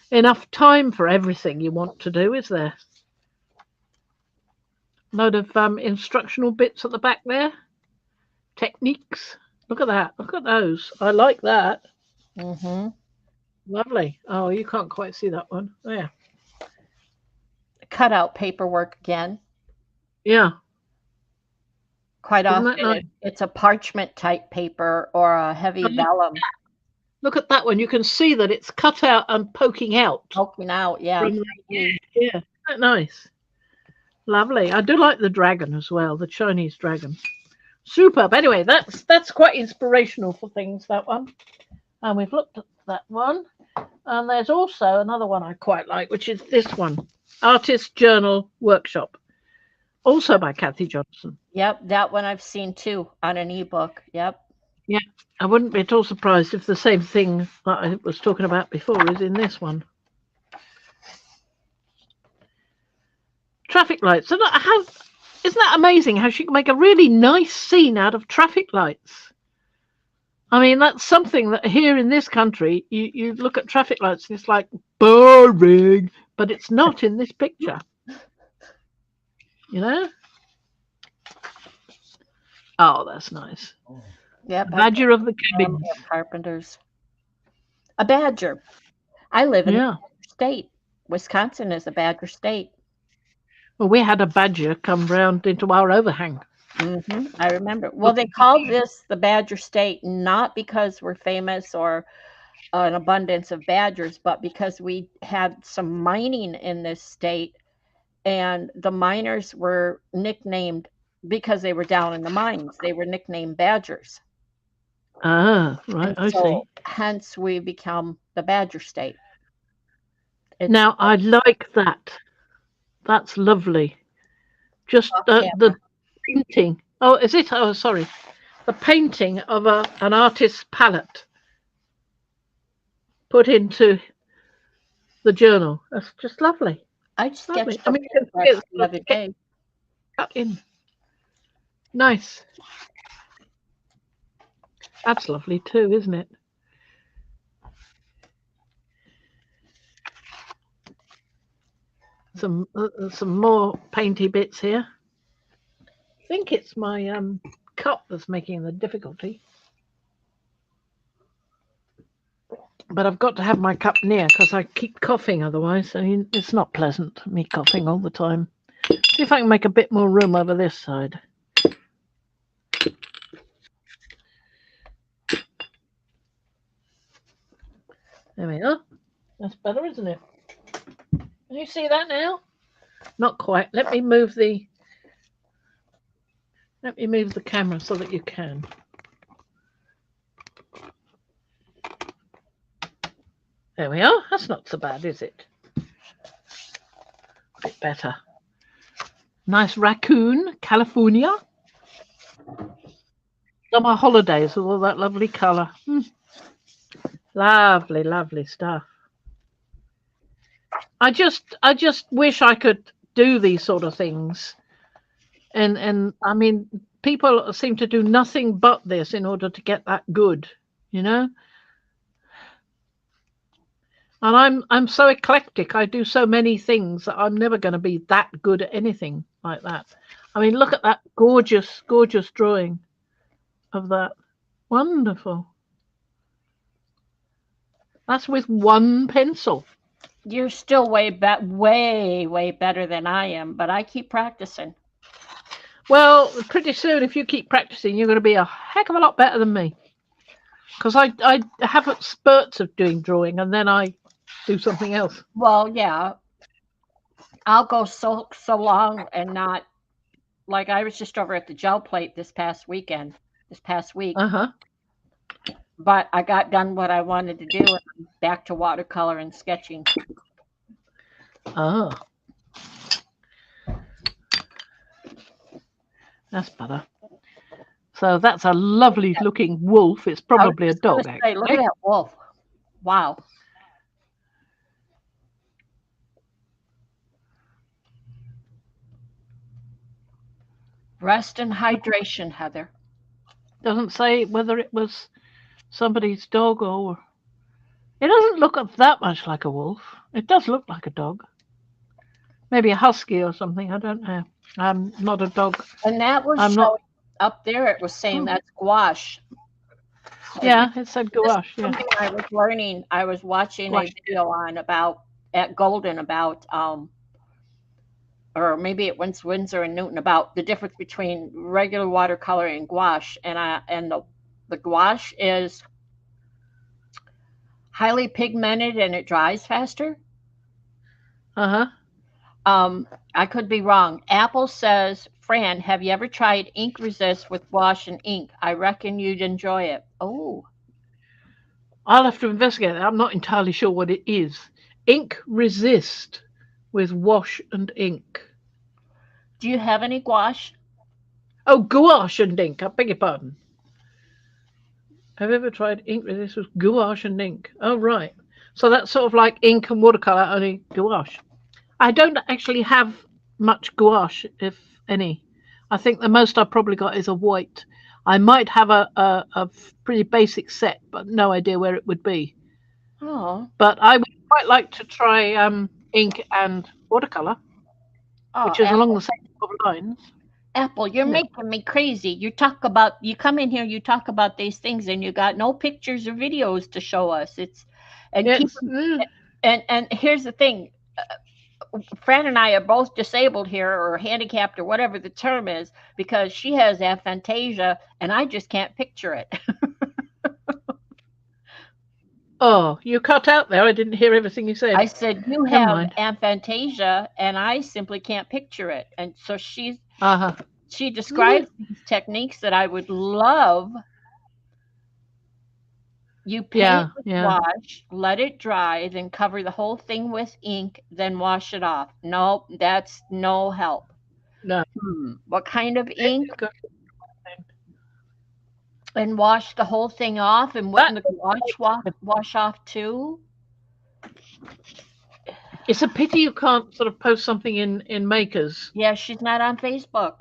enough time for everything you want to do, is there? Load of instructional bits at the back there. Techniques. Look at that. Look at those. I like that. Mm-hmm. Lovely. Oh, you can't quite see that one. Yeah. Cutout paperwork again. Yeah. Quite often it's a parchment type paper or a heavy vellum. Look at that one. You can see that it's cut out and poking out. Poking out, yeah. Yeah. Isn't that nice? Lovely. I do like the dragon as well, the Chinese dragon. Superb. Anyway, that's quite inspirational for things, that one. And we've looked at that one. And there's also another one I quite like, which is this one, Artist Journal Workshop, also by Kathy Johnson. Yep, that one I've seen too on an ebook. Yep. Yeah, I wouldn't be at all surprised if the same thing that I was talking about before is in this one. Traffic lights. So isn't that amazing how she can make a really nice scene out of traffic lights? I mean, that's something that here in this country, you look at traffic lights and it's like boring, but it's not in this picture. You know? Oh, that's nice. Yeah, Badger of the cabin. Carpenters. A badger. I live in a state. Wisconsin is a badger state. Well, we had a badger come round into our overhang. Mm-hmm. I remember. Well, they called this the Badger State not because we're famous or an abundance of badgers, but because we had some mining in this state, and the miners were nicknamed because they were down in the mines. They were nicknamed badgers. Ah, right. I see. Hence, we become the Badger State. Now, I like that. That's lovely. Just the painting. Oh, is it? Oh, sorry. The painting of an artist's palette put into the journal. That's just lovely. I sketched. I mean, the other day. Cut in. Nice. That's lovely too, isn't it? Some more painty bits here. I think it's my cup that's making the difficulty. But I've got to have my cup near because I keep coughing otherwise. I mean, it's not pleasant, me coughing all the time. See if I can make a bit more room over this side. There we are. That's better, isn't it? Can you see that now? Not quite. Let me move the Let me move the camera so that you can. There we are. That's not so bad, is it? A bit better. Nice raccoon, California. Summer holidays with all that lovely colour. Lovely, lovely stuff. I just wish I could do these sort of things. And I mean, people seem to do nothing but this in order to get that good, you know? And I'm so eclectic. I do so many things that I'm never going to be that good at anything like that. I mean, look at that gorgeous, gorgeous drawing of that. Wonderful. That's with one pencil. You're still way better than I am, but I keep practicing. Well, pretty soon, if you keep practicing, you're going to be a heck of a lot better than me. Because I have spurts of doing drawing, and then I do something else. Well, yeah, I'll go so long and not, like I was just over at the gel plate this past week, but I got done what I wanted to do, and I'm back to watercolor and sketching. Oh, that's better. So that's a lovely looking wolf. It's probably a dog. Say, look at that wolf. Wow. Rest and hydration, Heather. Doesn't say whether it was somebody's dog or... It doesn't look that much like a wolf. It does look like a dog. Maybe a husky or something. I don't know. I'm not a dog. And that was up there. It was saying that's gouache. Yeah, it said gouache. Yeah. I was learning. I was watching a video on at Golden about or maybe it was Winsor and Newton about the difference between regular watercolor and gouache, and the gouache is highly pigmented and it dries faster. I could be wrong. Apple says, Fran, have you ever tried ink resist with gouache and ink? I reckon you'd enjoy it. Oh, I'll have to investigate that. I'm not entirely sure what it is. Ink resist with wash and ink. Do you have any gouache? Oh, gouache and ink. I beg your pardon. Have you ever tried ink resist with gouache and ink? Oh, right. So that's sort of like ink and watercolor, only gouache. I don't actually have much gouache, if any. I think the most I've probably got is a white. I might have a pretty basic set, but no idea where it would be. Oh. But I would quite like to try ink and watercolor, which is along the same sort of lines. Apple, you're making me crazy. You come in here, you talk about these things, and you got no pictures or videos to show us. And here's the thing. Fran and I are both disabled here, or handicapped, or whatever the term is, because she has aphantasia and I just can't picture it. Oh, you cut out there. I didn't hear everything you said. I said, you have aphantasia and I simply can't picture it. And so she describes these techniques that I would love. You paint with wash, let it dry, then cover the whole thing with ink, then wash it off. Nope, that's no help. No. What kind of ink? And wash the whole thing off, and wouldn't the wash off too? It's a pity you can't sort of post something in Makers. Yeah, she's not on Facebook.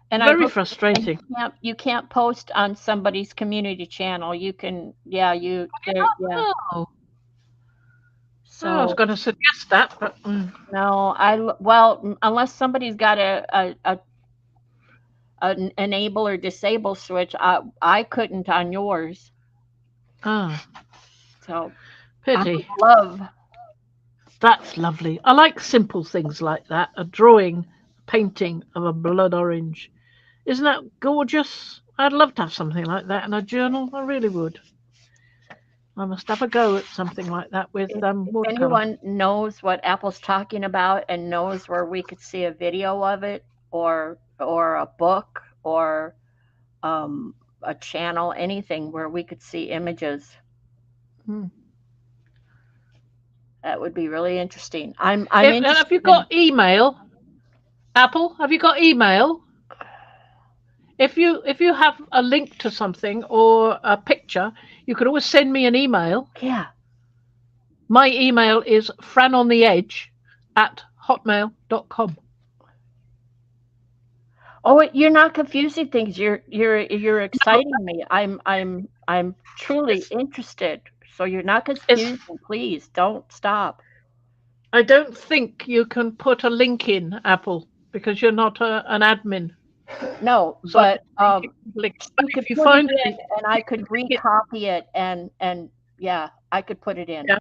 And very frustrating. You can't post on somebody's community channel. You can, So I was going to suggest that, but no, unless somebody's got an enable or disable switch, I couldn't on yours. So pity. Love. That's lovely. I like simple things like that. A drawing, painting of a blood orange. Isn't that gorgeous? I'd love to have something like that in a journal. I really would. I must have a go at something like that with If watercolor. anyone knows what Apple's talking about and knows where we could see a video of it, or a book, or a channel, anything where we could see images, Hmm. that would be really interesting. I'm Have you interested in. got email, Apple? Have you got email? If you have a link to something or a picture, you could always send me an email. Yeah. My email is franontheedge@hotmail.com. Oh, you're not confusing things. You're exciting me. I'm truly It's, interested. So you're not it's, confusing. Please don't stop. I don't think you can put a link in, Apple, because you're not an admin. No, So I but don't think you can link. But you could if you put it find a in, link, and I you can could link it. recopy it, and yeah, I could put it in. Yeah.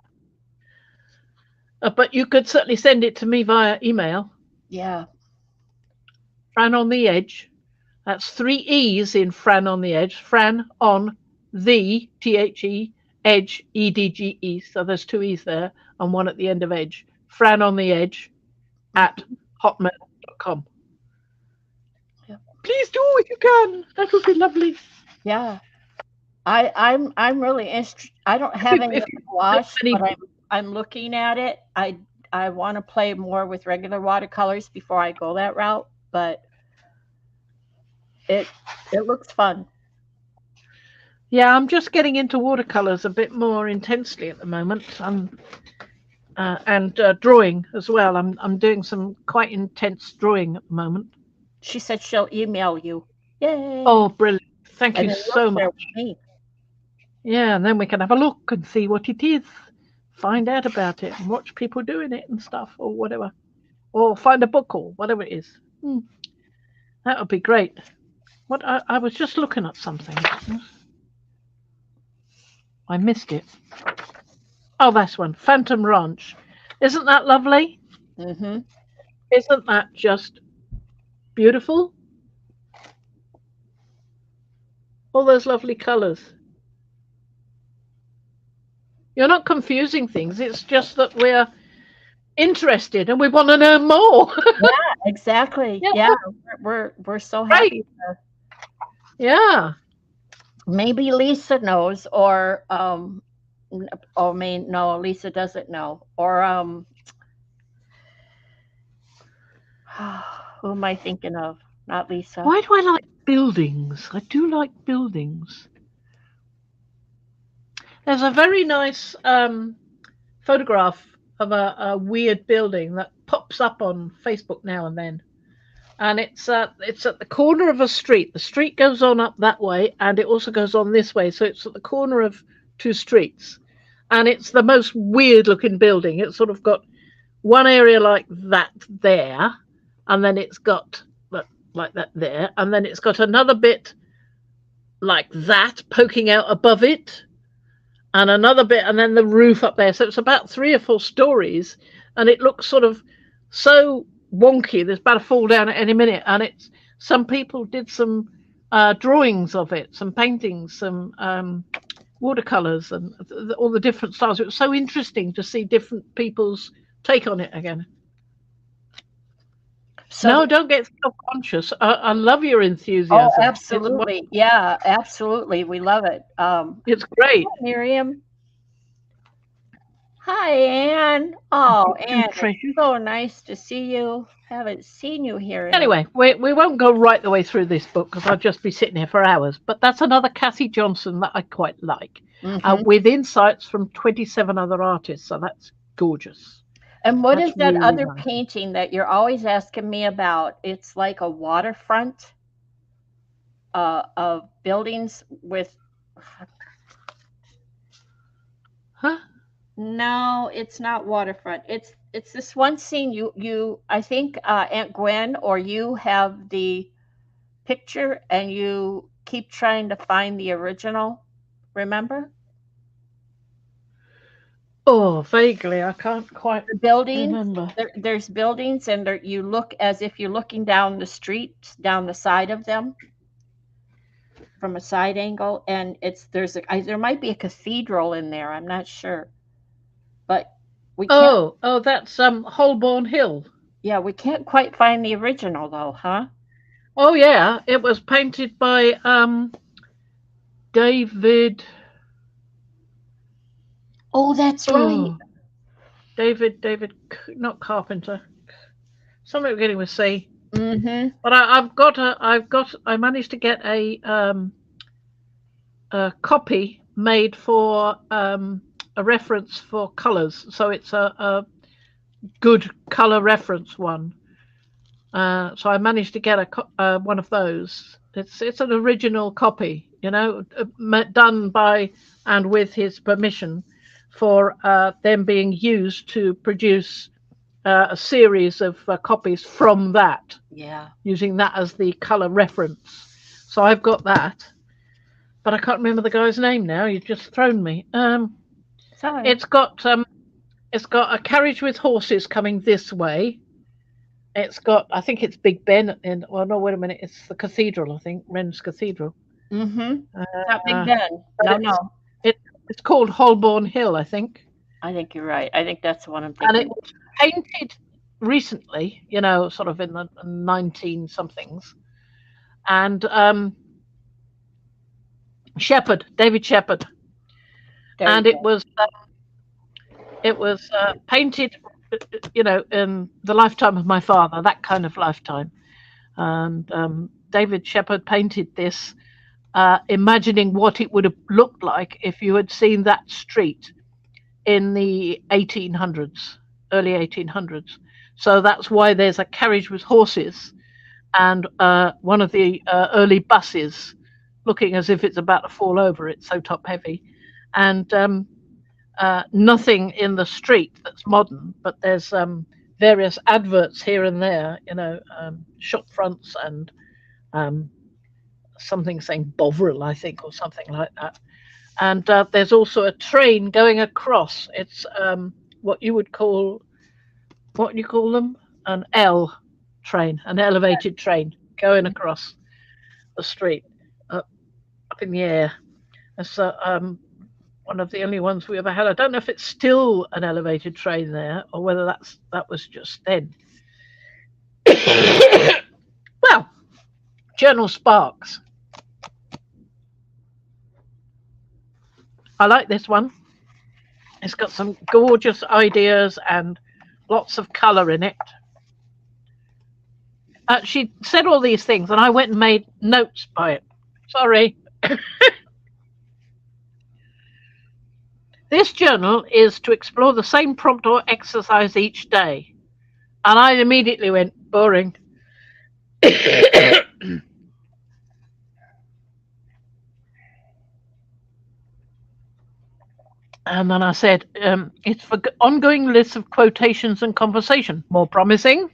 But you could certainly send it to me via email. Yeah. Fran on the Edge. That's three E's in Fran on the Edge. Fran on the THE Edge EDGE. So there's two E's there and one at the end of Edge. Fran on the Edge at hotmail.com. Yeah. Please do if you can. That would be lovely. Yeah. I'm really interested. I don't have any If of you the gouache, any, but I'm looking at it. I want to play more with regular watercolors before I go that route, but it looks fun. yeah, I'm just getting into watercolors a bit more intensely at the moment. And drawing as well. I'm doing some quite intense drawing at the moment. She said she'll email you. Yay! Oh, brilliant! Thank And you then so you'll share much. with me. Yeah, and then we can have a look and see what it is, find out about it, and watch people doing it and stuff, or whatever, or find a book or whatever it is. That would be great. What I was just looking at something. I missed it. Oh, that's one. Phantom Ranch. Isn't that lovely? Mm-hmm. Isn't that just beautiful? All those lovely colours. You're not confusing things. It's just that we're interested and we want to know more. Yeah, exactly. Yeah, Yeah, we're so happy. great. Yeah. Maybe Lisa knows, or oh, no, Lisa doesn't know, or who am I thinking of? Not Lisa. Why do I like buildings? I do like buildings. There's a very nice photograph of a weird building that pops up on Facebook now and then. And it's at the corner of a street. The street goes on up that way, and it also goes on this way. So it's at the corner of two streets, and it's the most weird looking building. It's sort of got one area like that there, and then it's got like that there, and then it's got another bit like that poking out above it, and another bit, and then the roof up there. So it's about 3 or 4 stories, and it looks sort of so wonky. There's about to fall down at any minute, and it's some people did some drawings of it, some paintings, some watercolors, and all the different styles. It was so interesting to see different people's take on it again. So No, don't get self-conscious. I love your oh, enthusiasm. absolutely. Yeah, absolutely. We love it. It's great. Hi, Miriam. Hi, Anne. Oh, Anne, it's so nice to see you. Haven't seen you here. Anyway, we won't go right the way through this book because I'll just be sitting here for hours. But that's another Kathy Johnson that I quite like, with insights from 27 other artists. So that's gorgeous. And what That's is that really other nice. painting that you're always asking me about? It's like a waterfront of buildings with. Huh? No, it's not waterfront. It's this one scene you I think Aunt Gwen or you have the picture and you keep trying to find the original. Remember? Oh, vaguely. I can't quite The buildings. remember. There's buildings and you look as if you're looking down the street, down the side of them. from a side angle, and there might be a cathedral in there. I'm not sure, but we can't. Oh, that's Holborn Hill. Yeah, we can't quite find the original though, huh? Oh yeah, it was painted by David. Oh, that's right. Oh, David, not Carpenter. Something beginning with C. Mm-hmm. But I managed to get a copy made for a reference for colours. So it's a good colour reference one. So I managed to get one of those. It's an original copy, done by and with his permission for them being used to produce a series of copies from that, Yeah. using that as the colour reference. So I've got that, but I can't remember the guy's name now. You've just thrown me. Sorry. It's got a carriage with horses coming this way. It's got, I think it's Big Ben well, no, wait a minute, it's the cathedral, I think, Rennes Cathedral. Mm-hmm. Not Big Uh, Ben. but No. it's called Holborn Hill, I think. I think you're right. I think that's the one I'm And thinking. it was painted recently, sort of in the 19 somethings. And David Shepherd. There And you it was painted, in the lifetime of my father, that kind of lifetime. And David Shepherd painted this, imagining what it would have looked like if you had seen that street in the 1800s, early 1800s. So that's why there's a carriage with horses and one of the early buses looking as if it's about to fall over. It's so top heavy. And nothing in the street that's modern, but there's various adverts here and there, shop fronts and something saying Bovril, I think, or something like that. And there's also a train going across. It's what you call them? An L train, an elevated train going across the street up in the air. It's one of the only ones we ever had. I don't know if it's still an elevated train there or whether that was just then. Well, Journal Sparks. I like this one. It's got some gorgeous ideas and lots of colour in it. She said all these things, and I went and made notes by it. Sorry. This journal is to explore the same prompt or exercise each day. And I immediately went, boring. And then I said, it's for ongoing lists of quotations and conversation. More promising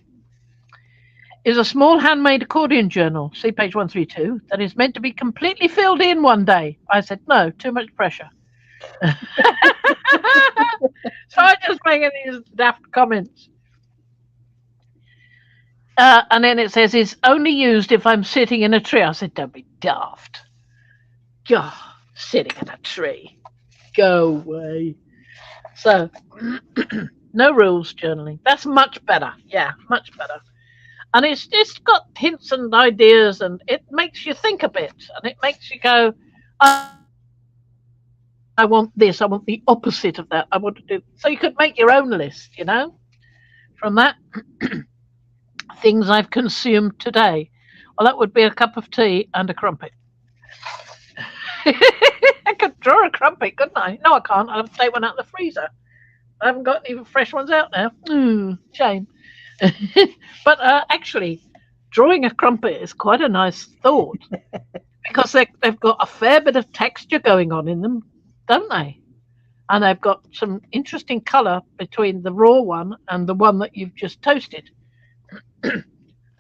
is a small handmade accordion journal, see page 132, that is meant to be completely filled in one day. I said, no, too much pressure. So I just making these daft comments. And then it says, it's only used if I'm sitting in a tree. I said, don't be daft. God, sitting in a tree. Go away. So, no rules journaling. That's much better. Yeah, much better. And it's got hints and ideas, and it makes you think a bit, and it makes you go, I want this, I want the opposite of that, I want to do. So you could make your own list, from that. Things I've consumed today. Well, that would be a cup of tea and a crumpet. I could draw a crumpet, couldn't I? No, I can't. I'll have to take one out of the freezer. I haven't got any fresh ones out now. Shame. But actually, drawing a crumpet is quite a nice thought because they've got a fair bit of texture going on in them, don't they? And they've got some interesting colour between the raw one and the one that you've just toasted.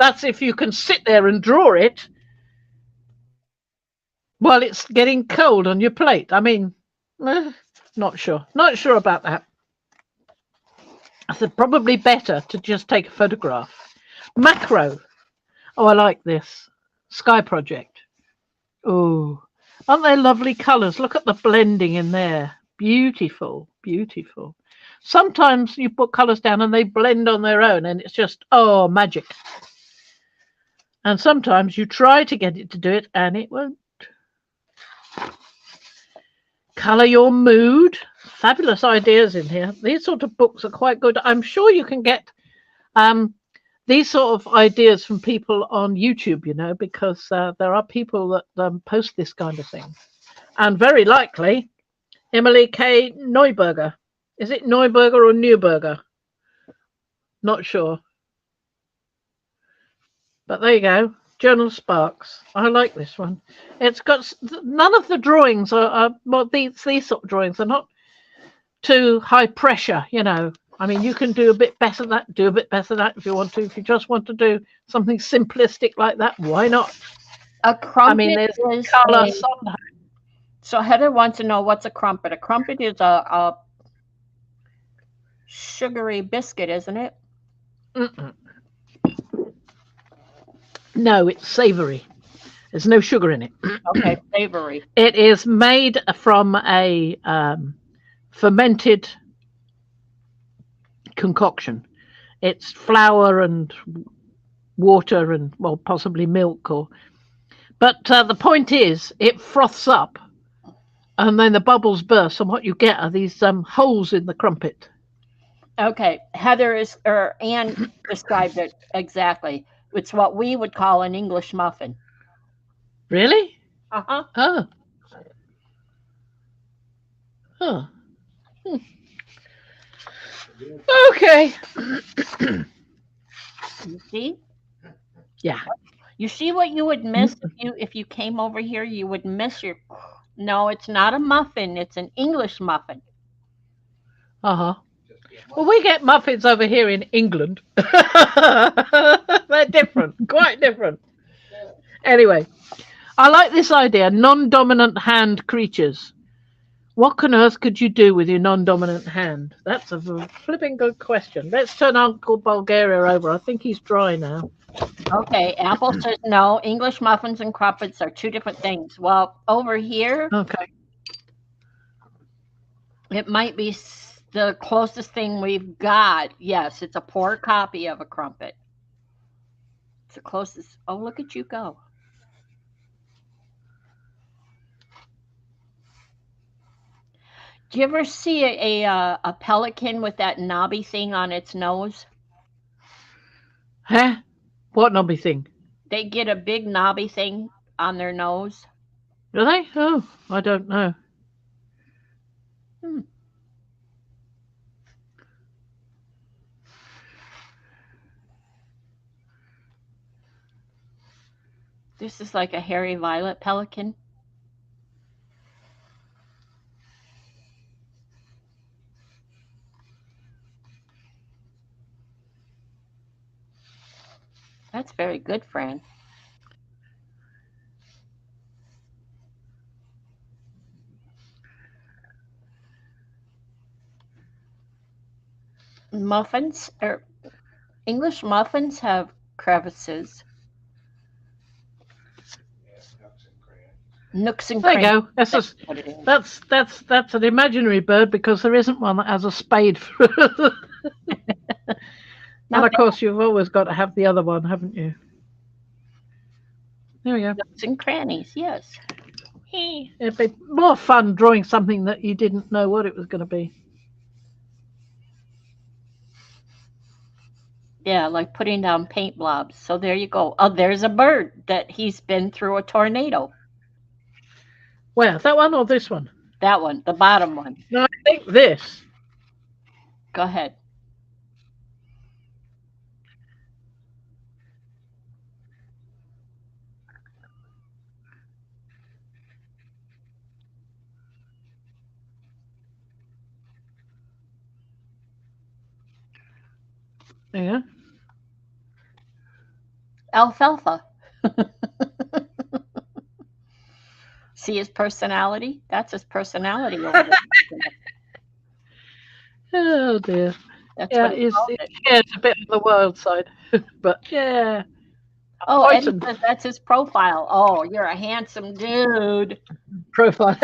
That's if you can sit there and draw it while it's getting cold on your plate. I mean, not sure about that. I said probably better to just take a photograph. Macro. Oh, I like this. Sky Project. Oh, aren't they lovely colours? Look at the blending in there. Beautiful, beautiful. Sometimes you put colours down and they blend on their own, and it's just, oh, magic. And sometimes you try to get it to do it and it won't. Colour your mood. Fabulous ideas in here. These sort of books are quite good. I'm sure you can get um, these sort of ideas from people on YouTube, because there are people that post this kind of thing. And very likely, Emily K. Neuberger. Is it Neuberger or Neuberger? Not sure. But there you go. Journal Sparks. I like this one. It's got none of the drawings are well, these sort of drawings are not too high pressure. I mean, you can do a bit better that, do a bit better that if you want to. If you just want to do something simplistic like that, why not? A crumpet I mean, there's is colour. So Heather wants to know what's a crumpet. A crumpet is a sugary biscuit, isn't it? Mm-mm. No, it's savoury. There's no sugar in it. Okay, savory. It is made from a fermented concoction. It's flour and water and, well, possibly milk. But the point is, it froths up and then the bubbles burst, and what you get are these holes in the crumpet. Okay, Anne described it exactly. It's what we would call an English muffin. Really? Uh-huh. Oh. Huh. Okay. You see? Yeah. You see what you would miss if you came over here? You would miss your... No, it's not a muffin. It's an English muffin. Uh-huh. Well, we get muffins over here in England. They're different, quite different. Anyway, I like this idea, non-dominant hand creatures. What on earth could you do with your non-dominant hand? That's a flipping good question. Let's turn Uncle Bulgaria over. I think he's dry now. Okay, Apple says no. English muffins and crumpets are two different things. Well, over here, okay, it might be the closest thing we've got. Yes, it's a poor copy of a crumpet. It's the closest. Oh, look at you go. Do you ever see a pelican with that knobby thing on its nose? Huh? What knobby thing? They get a big knobby thing on their nose. Do they? Oh, I don't know. This is like a hairy violet pelican. That's very good, Fran. Muffins, or English muffins, have crevices. Nooks and There you crannies. go. That's an imaginary bird because there isn't one that has a spade. And of course, you've always got to have the other one, haven't you? There we go. Nooks and crannies, yes. It'd be more fun drawing something that you didn't know what it was going to be. Yeah, like putting down paint blobs. So there you go. Oh, there's a bird that he's been through a tornado. Where? That one or this one? That one, the bottom one. No, I think this. Go ahead. Yeah. Alfalfa. See his personality? That's his personality over there. Oh dear. That's Yeah, what he called it. it's a bit on the wild side, but yeah. Oh, Eddie Poison says that's his profile. Oh, you're a handsome dude. profile.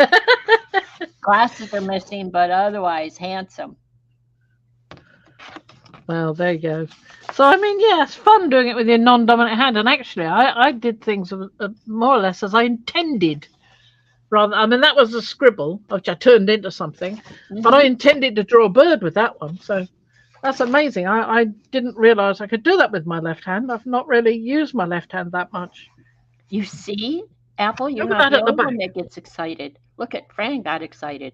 Glasses are missing, but otherwise handsome. Well, there you go. So, I mean, yeah, it's fun doing it with your non-dominant hand. And actually, I did things more or less as I intended. Rather, I mean, that was a scribble, which I turned into something. But I Mhm. intended to draw a bird with that one. So that's amazing. I didn't realize I could do that with my left hand. I've not really used my left hand that much. You see, Apple, you're Look at not that the at the only back. one that gets excited. Look at Fran got excited.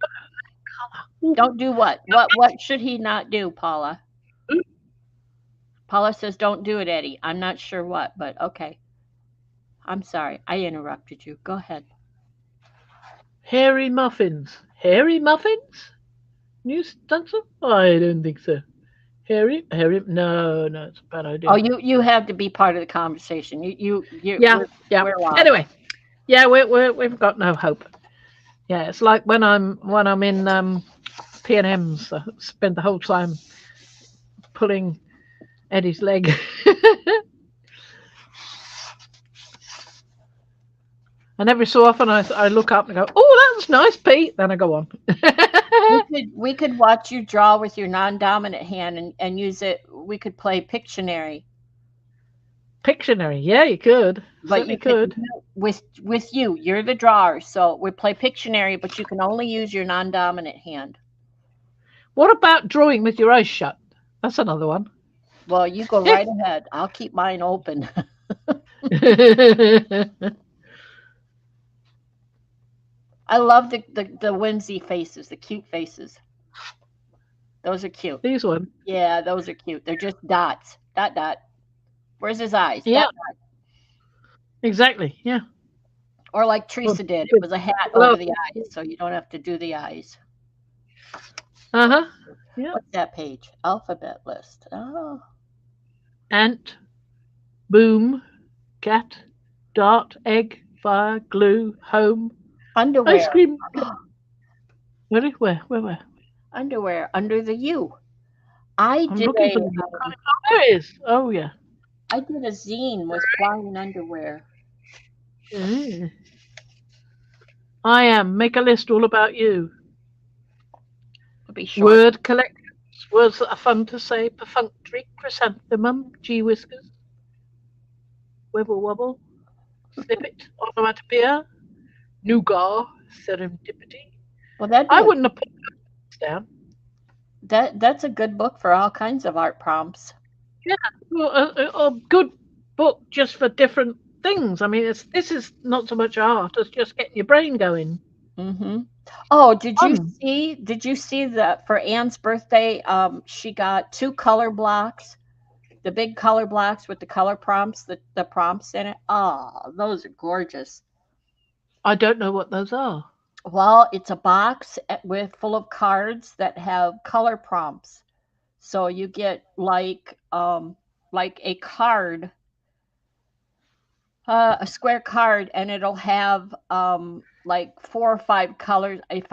Ooh, Don't do what? What should he not do, Paula? ooh. Paula says don't do it, Eddie. I'm not sure what, but okay. I'm sorry. I interrupted you. Go ahead. Hairy muffins. Hairy muffins? New stencil? I don't think so. Hairy? No, it's a bad Oh, idea. you have to be part of the conversation. You Yeah, yeah. we're lost. Anyway, yeah, we've got no hope. Yeah, it's like when I'm in P&M's, I spend the whole time pulling Eddie's leg. And every so often I look up and go, oh, that's nice, Pete. Then I go on. We could watch you draw with your non-dominant hand and use it. We could play Pictionary, Pictionary. Yeah, you could. but Certainly you could could. with you. You're the drawer, so we play Pictionary, but you can only use your non-dominant hand. What about drawing with your eyes shut? That's another one. Well, you go right ahead. I'll keep mine open. I love the whimsy faces, the cute faces. Those are cute. These ones. Yeah, those are cute. They're just dots. Dot dot. Where's his eyes? Yeah, Dot dot. exactly. Yeah. Or like Well, Teresa did. It was a hat over the eyes, so you don't have to do the eyes. uh-huh. Yeah. What's that page? Alphabet list. Oh. Ant, boom, cat, dart, egg, fire, glue, home, ice Underwear. cream. Really? Where? Underwear under the U. I I'm did looking a for them. Oh, there it is. Oh, yeah. I did a zine with flying underwear. Mm. I am. Make a list all about you. It'll be short. Word collections. Words that are fun to say. Perfunctory. Chrysanthemum. Gee whiskers. Wibble wobble. Snippet. Onomatopoeia. Nougat. Serendipity. Well, that'd be I wouldn't have put those down. that's a good book for all kinds of art prompts. Yeah. Well, a good book just for different things. I mean, this is not so much art as just getting your brain going. Mm-hmm. Oh, Fun. did you see that for Anne's birthday, she got 2 color blocks, the big color blocks with the color prompts, the prompts in it. Oh, those are gorgeous. I don't know what those are. Well, it's a box with full of cards that have color prompts. So you get like a card, a square card, and it'll have like 4 or 5 colors. If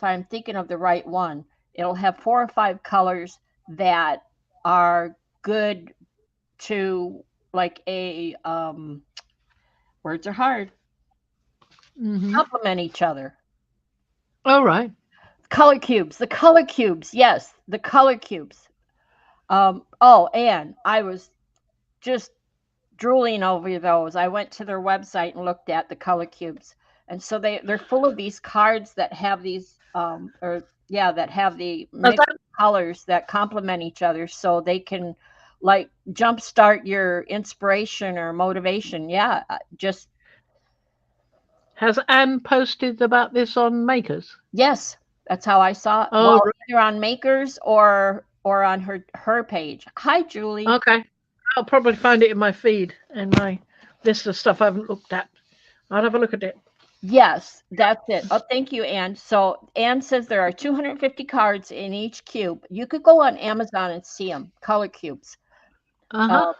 I'm thinking of the right one, it'll have 4 or 5 colors that are good to like a words are hard, Mm-hmm. complement each other. All right. The color cubes, yes, the color cubes. Oh, and I was just drooling over those. I went to their website and looked at the color cubes, and so they're full of these cards that have these or yeah, that have the Does mixed that colors that complement each other, so they can like jumpstart your inspiration or motivation. Yeah, just Has Anne posted about this on Makers? yes, that's how I saw it. Oh, Well, either on Makers or on her page. Hi, Julie. okay. I'll probably find it in my feed in my list of stuff I haven't looked at. I'll have a look at it. Yes, that's it. Oh, thank you, Anne. So Anne says there are 250 cards in each cube. You could go on Amazon and see them, color cubes. Uh-huh.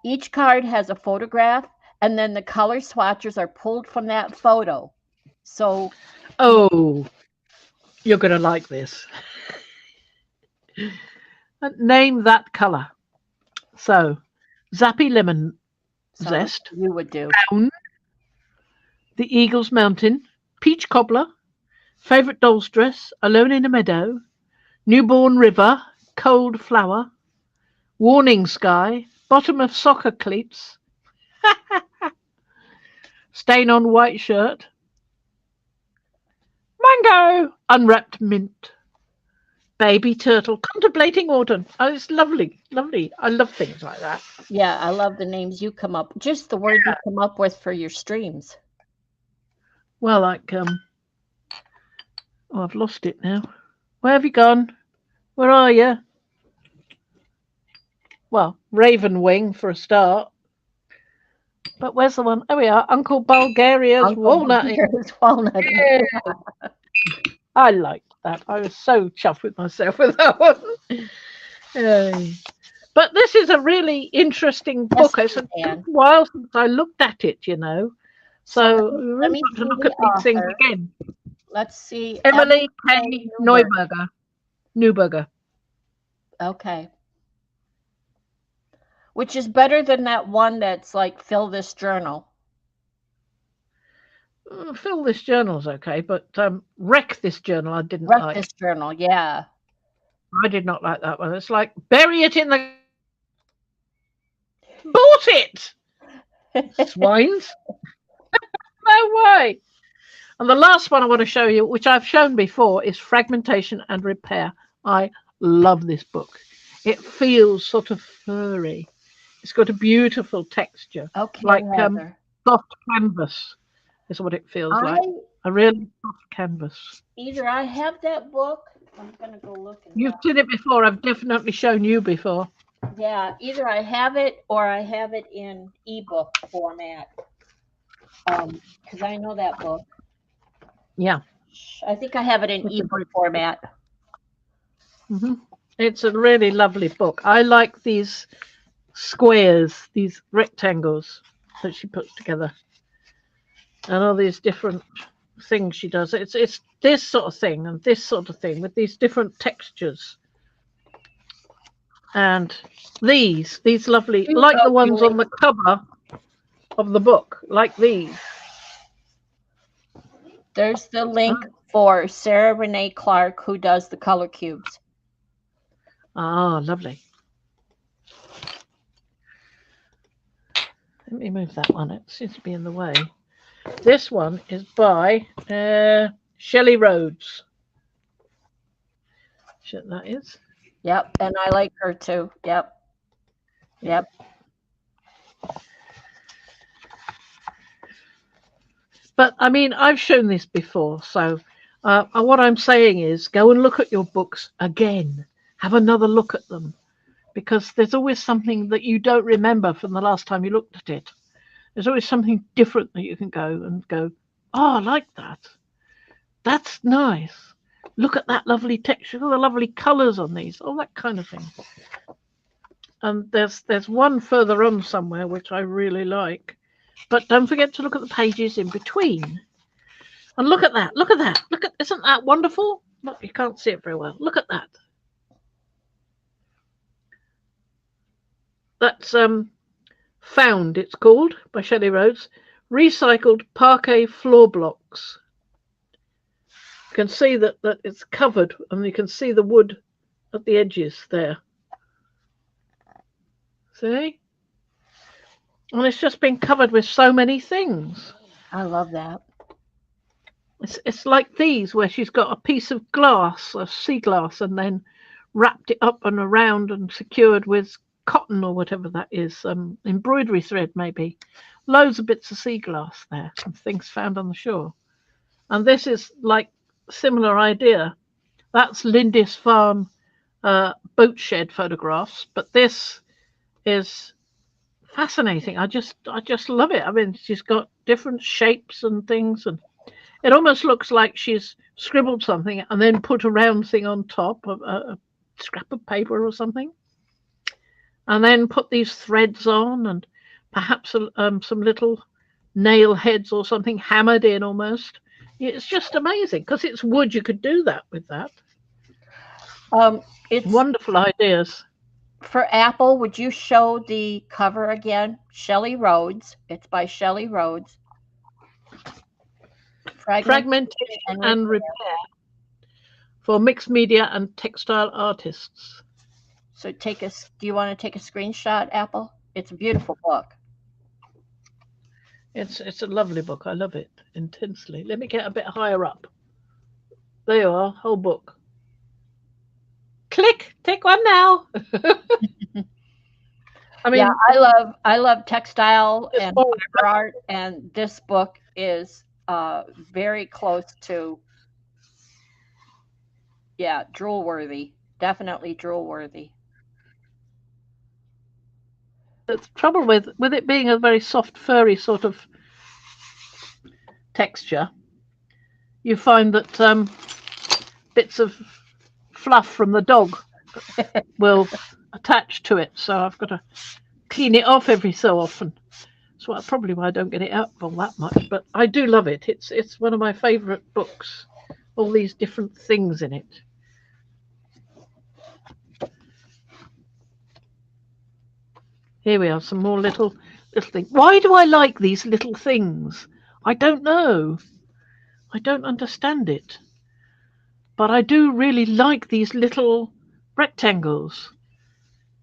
Each card has a photograph, and then the color swatches are pulled from that photo. So Oh, you're going to like this. Name that color. So, Zappy Lemon, Sound like Zest, you would do. Brown, The Eagle's Mountain, Peach Cobbler, Favourite Doll's Dress, Alone in a Meadow, Newborn River, Cold Flower, Warning Sky, Bottom of Soccer Cleats, Stain on White Shirt, Mango, Unwrapped Mint, Baby Turtle, Contemplating Autumn. Oh, it's lovely, lovely. I love things like that. Yeah, I love the names you come up, just the word you come up with for your streams. Well, like, oh, I've lost it now. Where have you gone? Where are you? Well, Raven Wing for a start. But where's the one? Oh, we are. Uncle Bulgaria's Uncle Walnut. Bulgaria's walnut. Yeah. I liked that. I was so chuffed with myself with that one. But this is a really interesting book. It's a while since I looked at it, you know. So we really got to look at these things again. Let's see. Emily K. Neuberger. Okay. Which is better than that one that's like, fill this journal. Fill this journal's okay, but wreck this journal I didn't Wreck like. this journal, yeah. I did not like that one. It's like, bury it in the... Bought it! Swines. No way. And the last one I want to show you, which I've shown before, is Fragmentation and Repair. I love this book. It feels sort of furry. It's got a beautiful texture. Okay, like soft canvas is what it feels like. A really soft canvas. Either I have that book. I'm going to go look. You've seen it before. I've definitely shown you before. Yeah, either I have it or I have it in ebook format. Because I know that book. Yeah. I think I have it in ebook format. Mm-hmm. It's a really lovely book. I like these squares, these rectangles that she puts together. And all these different things she does. It's this sort of thing and this sort of thing with these different textures. And these lovely, like the ones on the cover of the book, like these. There's the link for Sarah Renee Clark, who does the color cubes. Ah, lovely. Let me move that one. It seems to be in the way. This one is by Shelley Rhodes. That is. Yep, and I like her too. Yep. But I mean, I've shown this before, so what I'm saying is go and look at your books again. Have another look at them, because there's always something that you don't remember from the last time you looked at it. There's always something different that you can go, oh, I like that. That's nice. Look at that lovely texture, all the lovely colours on these, all that kind of thing. And there's one further on somewhere which I really like. But don't forget to look at the pages in between. And look at that. Look at that. Isn't that wonderful? Look, you can't see it very well. Look at that. That's Found, it's called, by Shelley Rhodes. Recycled parquet floor blocks. You can see that it's covered, and you can see the wood at the edges there. See? And it's just been covered with so many things. I love that. It's like these, where she's got a piece of glass, of sea glass, and then wrapped it up and around and secured with cotton or whatever that is, embroidery thread maybe. Loads of bits of sea glass there, and things found on the shore. And this is like similar idea. That's Lindisfarne boat shed photographs, but this is fascinating. I just love it. I mean, she's got different shapes and things, and it almost looks like she's scribbled something and then put a round thing on top of a scrap of paper or something, and then put these threads on, and perhaps some little nail heads or something hammered in almost. It's just amazing, because it's wood. You could do that with that. It's wonderful ideas. For Apple, would you show the cover again? Shelley Rhodes. It's by Shelley Rhodes. Fragmentation and repair for mixed media and textile artists. So do you want to take a screenshot, Apple? It's a beautiful book. It's a lovely book. I love it intensely. Let me get a bit higher up. There you are, whole book. Click, take one now. I mean, yeah, I love textile and fiber art, and this book is very close to, drool worthy. Definitely drool worthy. the trouble with it being a very soft, furry sort of texture, you find that bits of fluff from the dog will attach to it. So I've got to clean it off every so often. So probably why I don't get it out all that much. But I do love it. It's one of my favourite books. All these different things in it. Here we are, some more little things. Why do I like these little things? I don't know. I don't understand it. But I do really like these little rectangles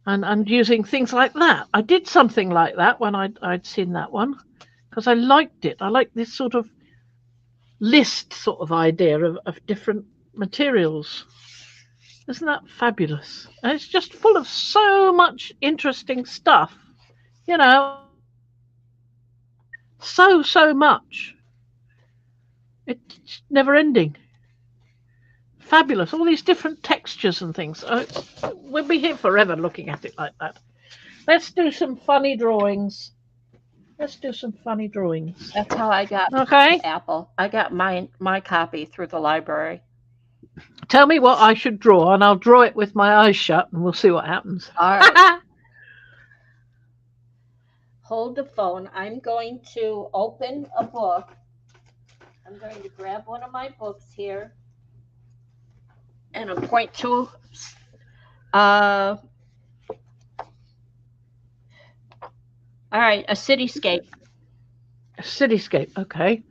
and using things like that. I did something like that when I'd seen that one because I liked it. I like this sort of list sort of idea of different materials. Isn't that fabulous? And it's just full of so much interesting stuff, you know, so much. It's never ending. Fabulous, all these different textures and things. We'll be here forever looking at it like that. Let's do some funny drawings. That's how I got Apple. I got my copy through the library. Tell me what I should draw, and I'll draw it with my eyes shut, and we'll see what happens. All right. Hold the phone. I'm going to open a book. I'm going to grab one of my books here. And I'll point to all right, a cityscape. A cityscape, okay.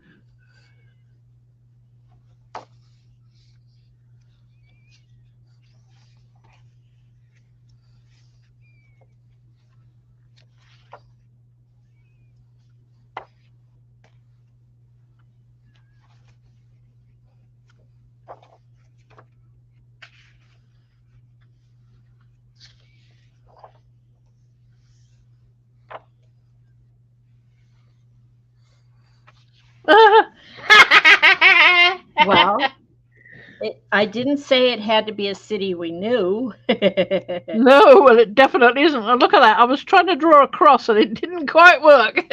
Well, I didn't say it had to be a city we knew. No, well, it definitely isn't. Oh, look at that. I was trying to draw a cross and it didn't quite work.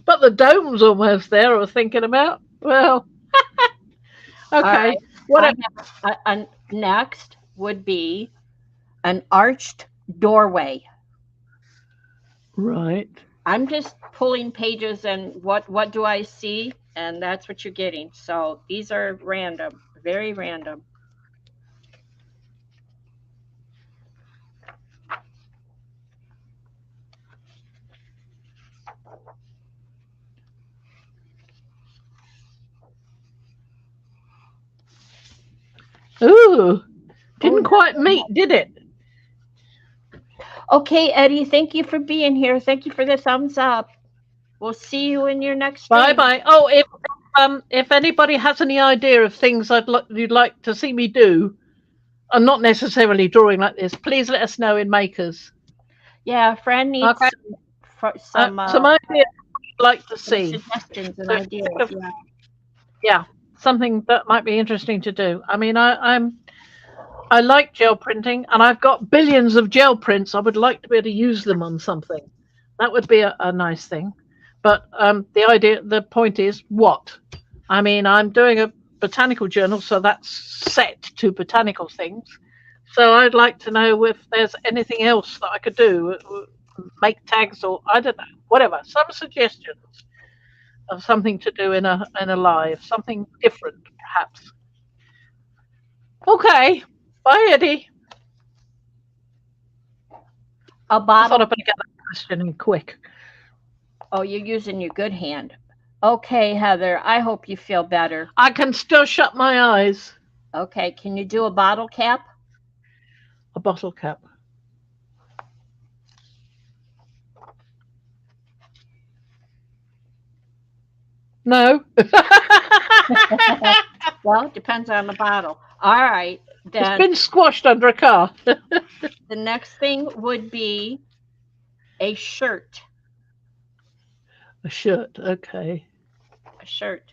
But the dome's almost there, I was thinking about. Well, okay. Right. Next would be an arched doorway. Right. I'm just pulling pages and what do I see? And that's what you're getting. So these are random, very random. Ooh, didn't quite meet, did it? Okay, Eddie, thank you for being here. Thank you for the thumbs up. We'll see you in your next stream. Bye. Oh, if anybody has any idea of things you'd like to see me do, and not necessarily drawing like this, please let us know in Makers. Yeah, Fran needs some ideas you'd like to see. Suggestions and ideas. Yeah, something that might be interesting to do. I mean, I like gel printing, and I've got billions of gel prints. I would like to be able to use them on something. That would be a nice thing. But the point is what? I mean, I'm doing a botanical journal, so that's set to botanical things. So I'd like to know if there's anything else that I could do, make tags or I don't know, whatever. Some suggestions of something to do in a live, something different, perhaps. Okay. Bye, Eddie. A I thought I bottle. better get that question in quick. Oh, you're using your good hand. Okay, Heather, I hope you feel better. I can still shut my eyes. Okay, can you do a bottle cap? A bottle cap. No. Well, it depends on the bottle. All right, It's then been squashed under a car. the next thing would be a shirt. A shirt. Okay. A shirt.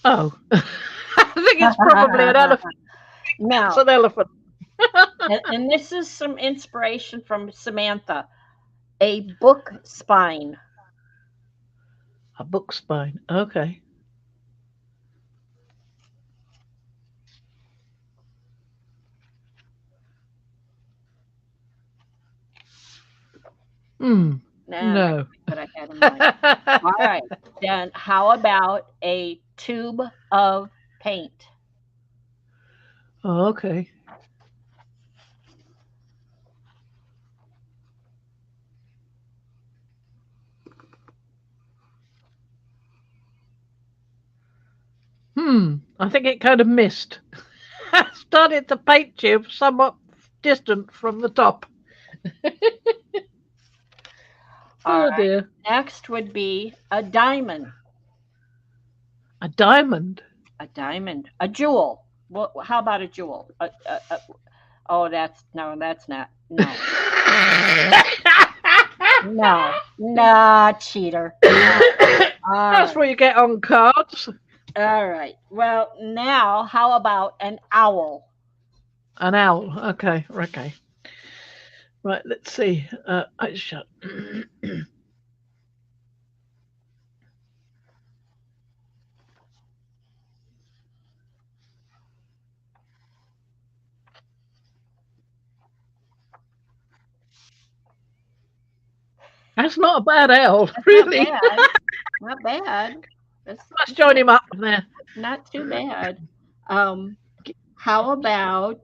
Oh. I think it's probably an elephant. It's Now, an elephant. and this is some inspiration from Samantha. A book spine. A book spine. Okay. Hmm. Nah, that's No. what I had in mind. All right, then how about a tube of paint? Oh, okay. I think it kind of missed. I started to paint tube somewhat distant from the top. All Oh right, dear. next would be a diamond. A diamond. A diamond. A jewel. Well, how about a jewel? Oh, that's no, that's not. No, no, no, cheater. No. All That's right. what you get on cards. All right. Well, now how about an owl? An owl. Okay. Okay. Right. Let's see. I shut. That's not a bad owl, That's not really. bad. Not bad. That's Let's join him up there. not too bad. Um, how about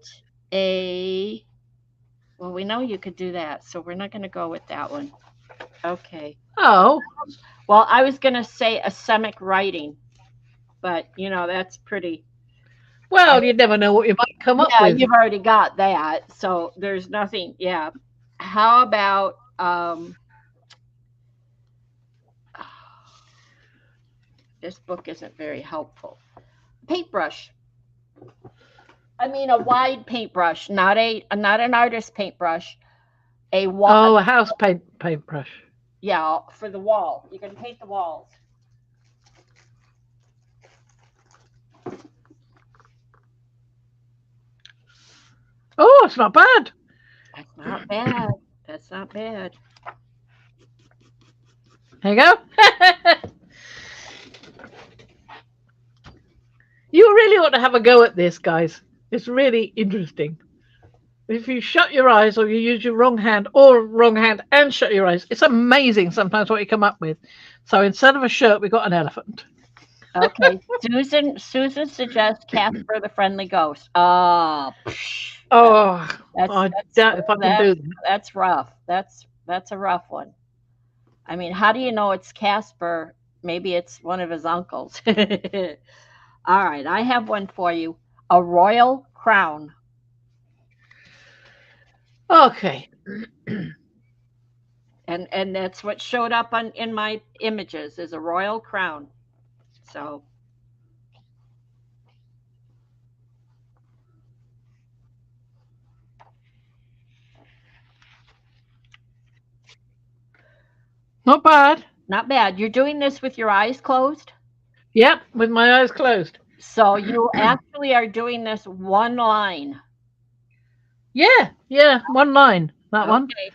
a? Well, we know you could do that, so we're not going to go with that one. Okay. Oh, Well, I was going to say a semic writing, but that's pretty. well, you never know what you might come up Yeah, with. you've already got that, so there's nothing. Yeah. How about this book isn't very helpful. Paintbrush. I mean a wide paintbrush, not an artist paintbrush. A wall. Oh, a house paintbrush. Yeah, for the wall. You can paint the walls. Oh, it's not bad. That's not bad. That's not bad. There you go. You really ought to have a go at this, guys. It's really interesting. If you shut your eyes or you use your wrong hand or wrong hand and shut your eyes, it's amazing sometimes what you come up with. So instead of a shirt, we got an elephant. Okay, Susan suggests Casper the Friendly Ghost. Oh, That's I that's doubt if I can do that. that's rough. That's a rough one. I mean, how do you know it's Casper? Maybe it's one of his uncles. All right, I have one for you. A royal crown. Okay. And that's what showed up on in my images is a royal crown. So Not bad. not bad. You're doing this with your eyes closed. Yep, with my eyes closed. So you actually are doing this one line. Yeah, one line. That one. Okay.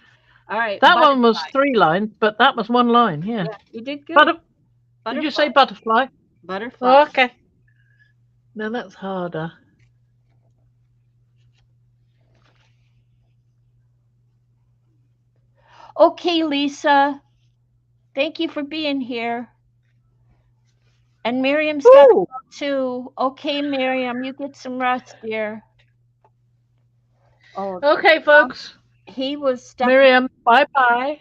All right. That one was Butterfly. 3 lines, but that was one line. Yeah. Yeah, you did good. Butter. Did you Butterfly. say butterfly? Butterfly. Oh, okay. Now that's harder. Okay, Lisa. Thank you for being here. And Miriam's got to Ooh, go too. Okay, Miriam, you get some rest, dear. Oh, okay, folks. he was stepped. Miriam, bye-bye.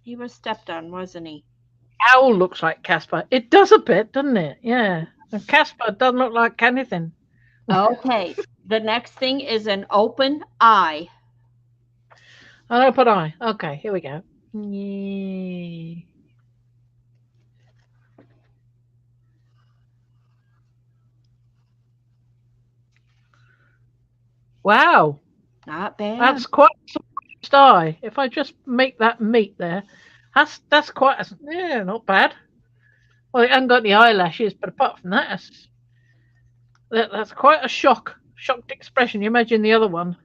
He was stepped on, wasn't he? Owl looks like Casper. It does a bit, doesn't it? Yeah. And Casper doesn't look like anything. Okay. The next thing is an open eye. An open eye. Okay, here we go. Yeah. Wow, Not bad. that's quite a surprised eye. If I just make that meet there, that's quite a, yeah, not bad. Well, it hasn't got any eyelashes, but apart from that, that's quite a shocked expression. You imagine the other one.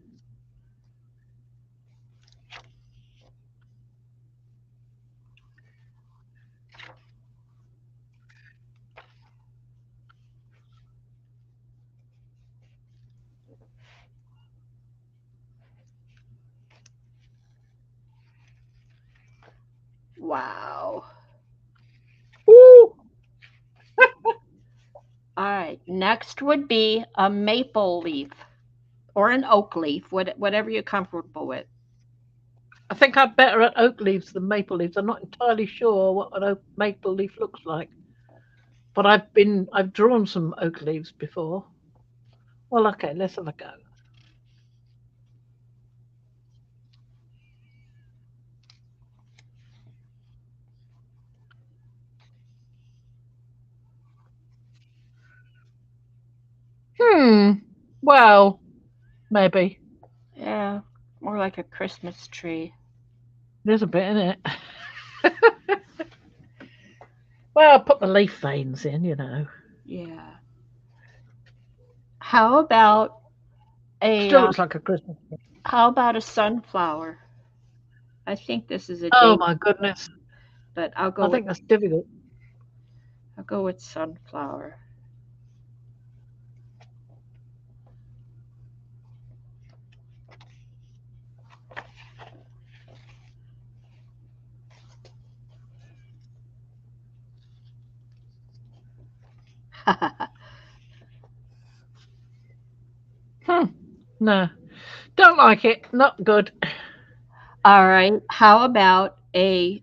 Wow. Ooh, All right. Next would be a maple leaf or an oak leaf, whatever you're comfortable with. I think I'm better at oak leaves than maple leaves. I'm not entirely sure what an oak maple leaf looks like, but I've drawn some oak leaves before. Well, okay, let's have a go. Hmm. Well, maybe Yeah, more like a Christmas tree. there's a bit in it. Well, I'll put the leaf veins in. Yeah. How about a Still looks like a Christmas tree. how about a sunflower? I think this is a Oh date, my goodness. but I think that's difficult. I'll go with sunflower. Hmm. No. Don't like it. Not good. All right. How about a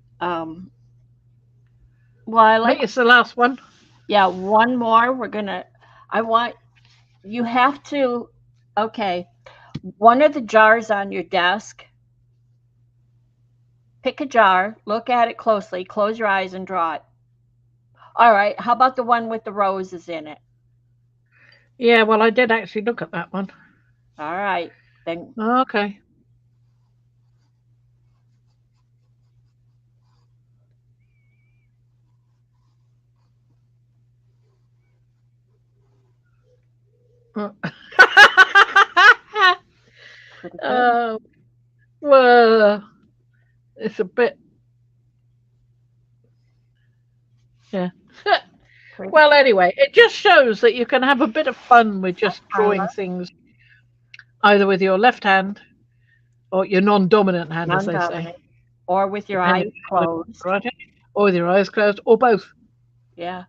well, I I like think it's the last one. yeah, one more. I want you have to okay, one of the jars on your desk, pick a jar, look at it closely, close your eyes and draw it. All right. How about the one with the roses in it? Yeah, well, I did actually look at that one. All right. Then Okay. Uh, pretty good. uh, well, it's a bit, yeah. Pretty Well, good. anyway, it just shows that you can have a bit of fun with just Carla. drawing things either with your left hand or your non-dominant hand, as they say, Non-dominant. Or with your depending eyes on if you're looking at the closed. right hand, or with your eyes closed, or both. Yeah.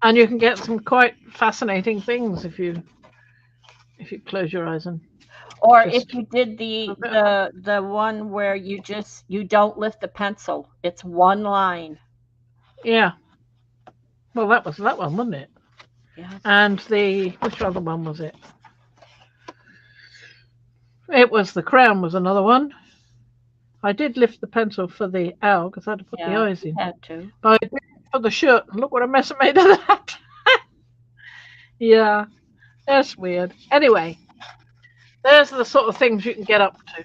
And you can get some quite fascinating things if you close your eyes and Or if just you did have a the bit of fun. the the one where you don't lift the pencil. It's one line. Yeah. Well, that was that one, wasn't it? Yeah. And the which other one was it? It was the crown was another one. I did lift the pencil for the owl because I had to put the Yeah, eyes you in. had to. But I did it for the shirt. And look what a mess I made of that. Yeah, that's weird. Anyway, there's the sort of things you can get up to.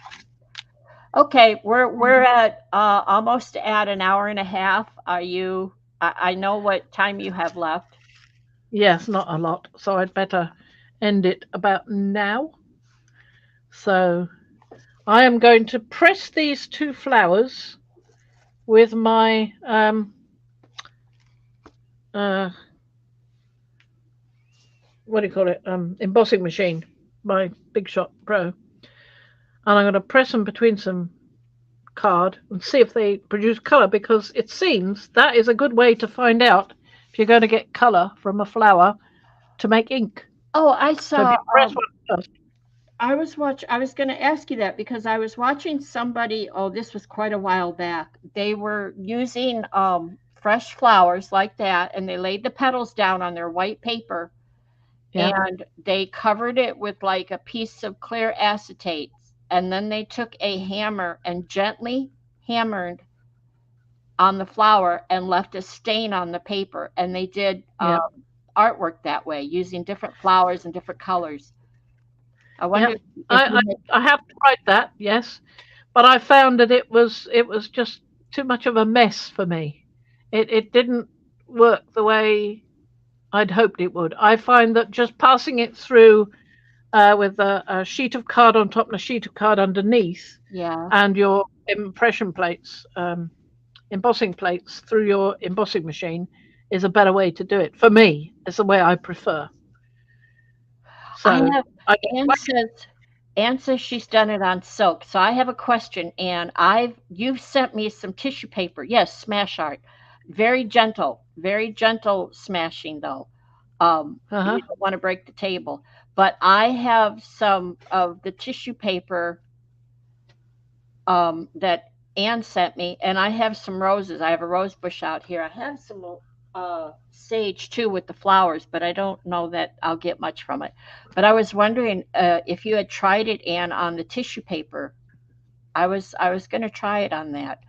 Okay, we're at almost at an hour and a half. Are you I know what time you have left. Yes, not a lot. So I'd better end it about now. So I am going to press these two flowers with my uh what do you call it? Embossing machine, my Big Shot Pro. And I'm going to press them between some card and see if they produce color, because it seems that is a good way to find out if you're going to get color from a flower to make ink. Oh, I So if saw. you press one first, I was going to ask you that because I was watching somebody. Oh, this was quite a while back. They were using fresh flowers like that, and they laid the petals down on their white paper, yeah, and they covered it with like a piece of clear acetate, and then they took a hammer and gently hammered on the flower and left a stain on the paper, and they did yeah, artwork that way using different flowers and different colors. I yeah. wonder if I, you had. I have tried that, yes, but I found that it was just too much of a mess for me. It didn't work the way I'd hoped it would. I find that just passing it through with a sheet of card on top and a sheet of card underneath, Yeah. and your impression plates, embossing plates through your embossing machine is a better way to do it. For me, it's the way I prefer. I So have I Anne says Anne says she's done it on silk. So I have a question, Anne. You've sent me some tissue paper. Yes, smash art. Very gentle smashing though. uh-huh. You don't want to break the table. But I have some of the tissue paper that Anne sent me, and I have some roses. I have a rose bush out here. I have some sage too with the flowers, but I don't know that I'll get much from it. But I was wondering if you had tried it, Anne, on the tissue paper. I was going to try it on that.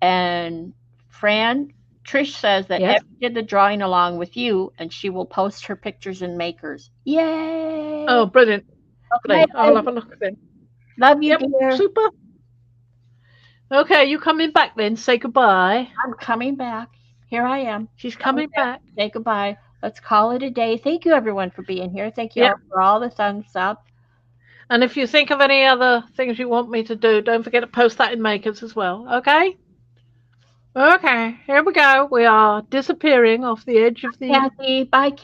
And Fran, Trish says that Yes. Effie did the drawing along with you, and she will post her pictures in Makers. Oh, Yay! brilliant. Bye, Lovely. I'll have Effie. a look then. Love you, Yep, dear. super. Okay, you coming back then? Say goodbye. I'm coming back. Here I am. She's Coming coming back. back. Say goodbye. Let's call it a day. Thank you, everyone, for being here. Thank you Yep. all for all the thumbs up. And if you think of any other things you want me to do, don't forget to post that in Makers as well. Okay? Okay, here we go. We are disappearing off the edge of the Kathy. Bye, Kathy.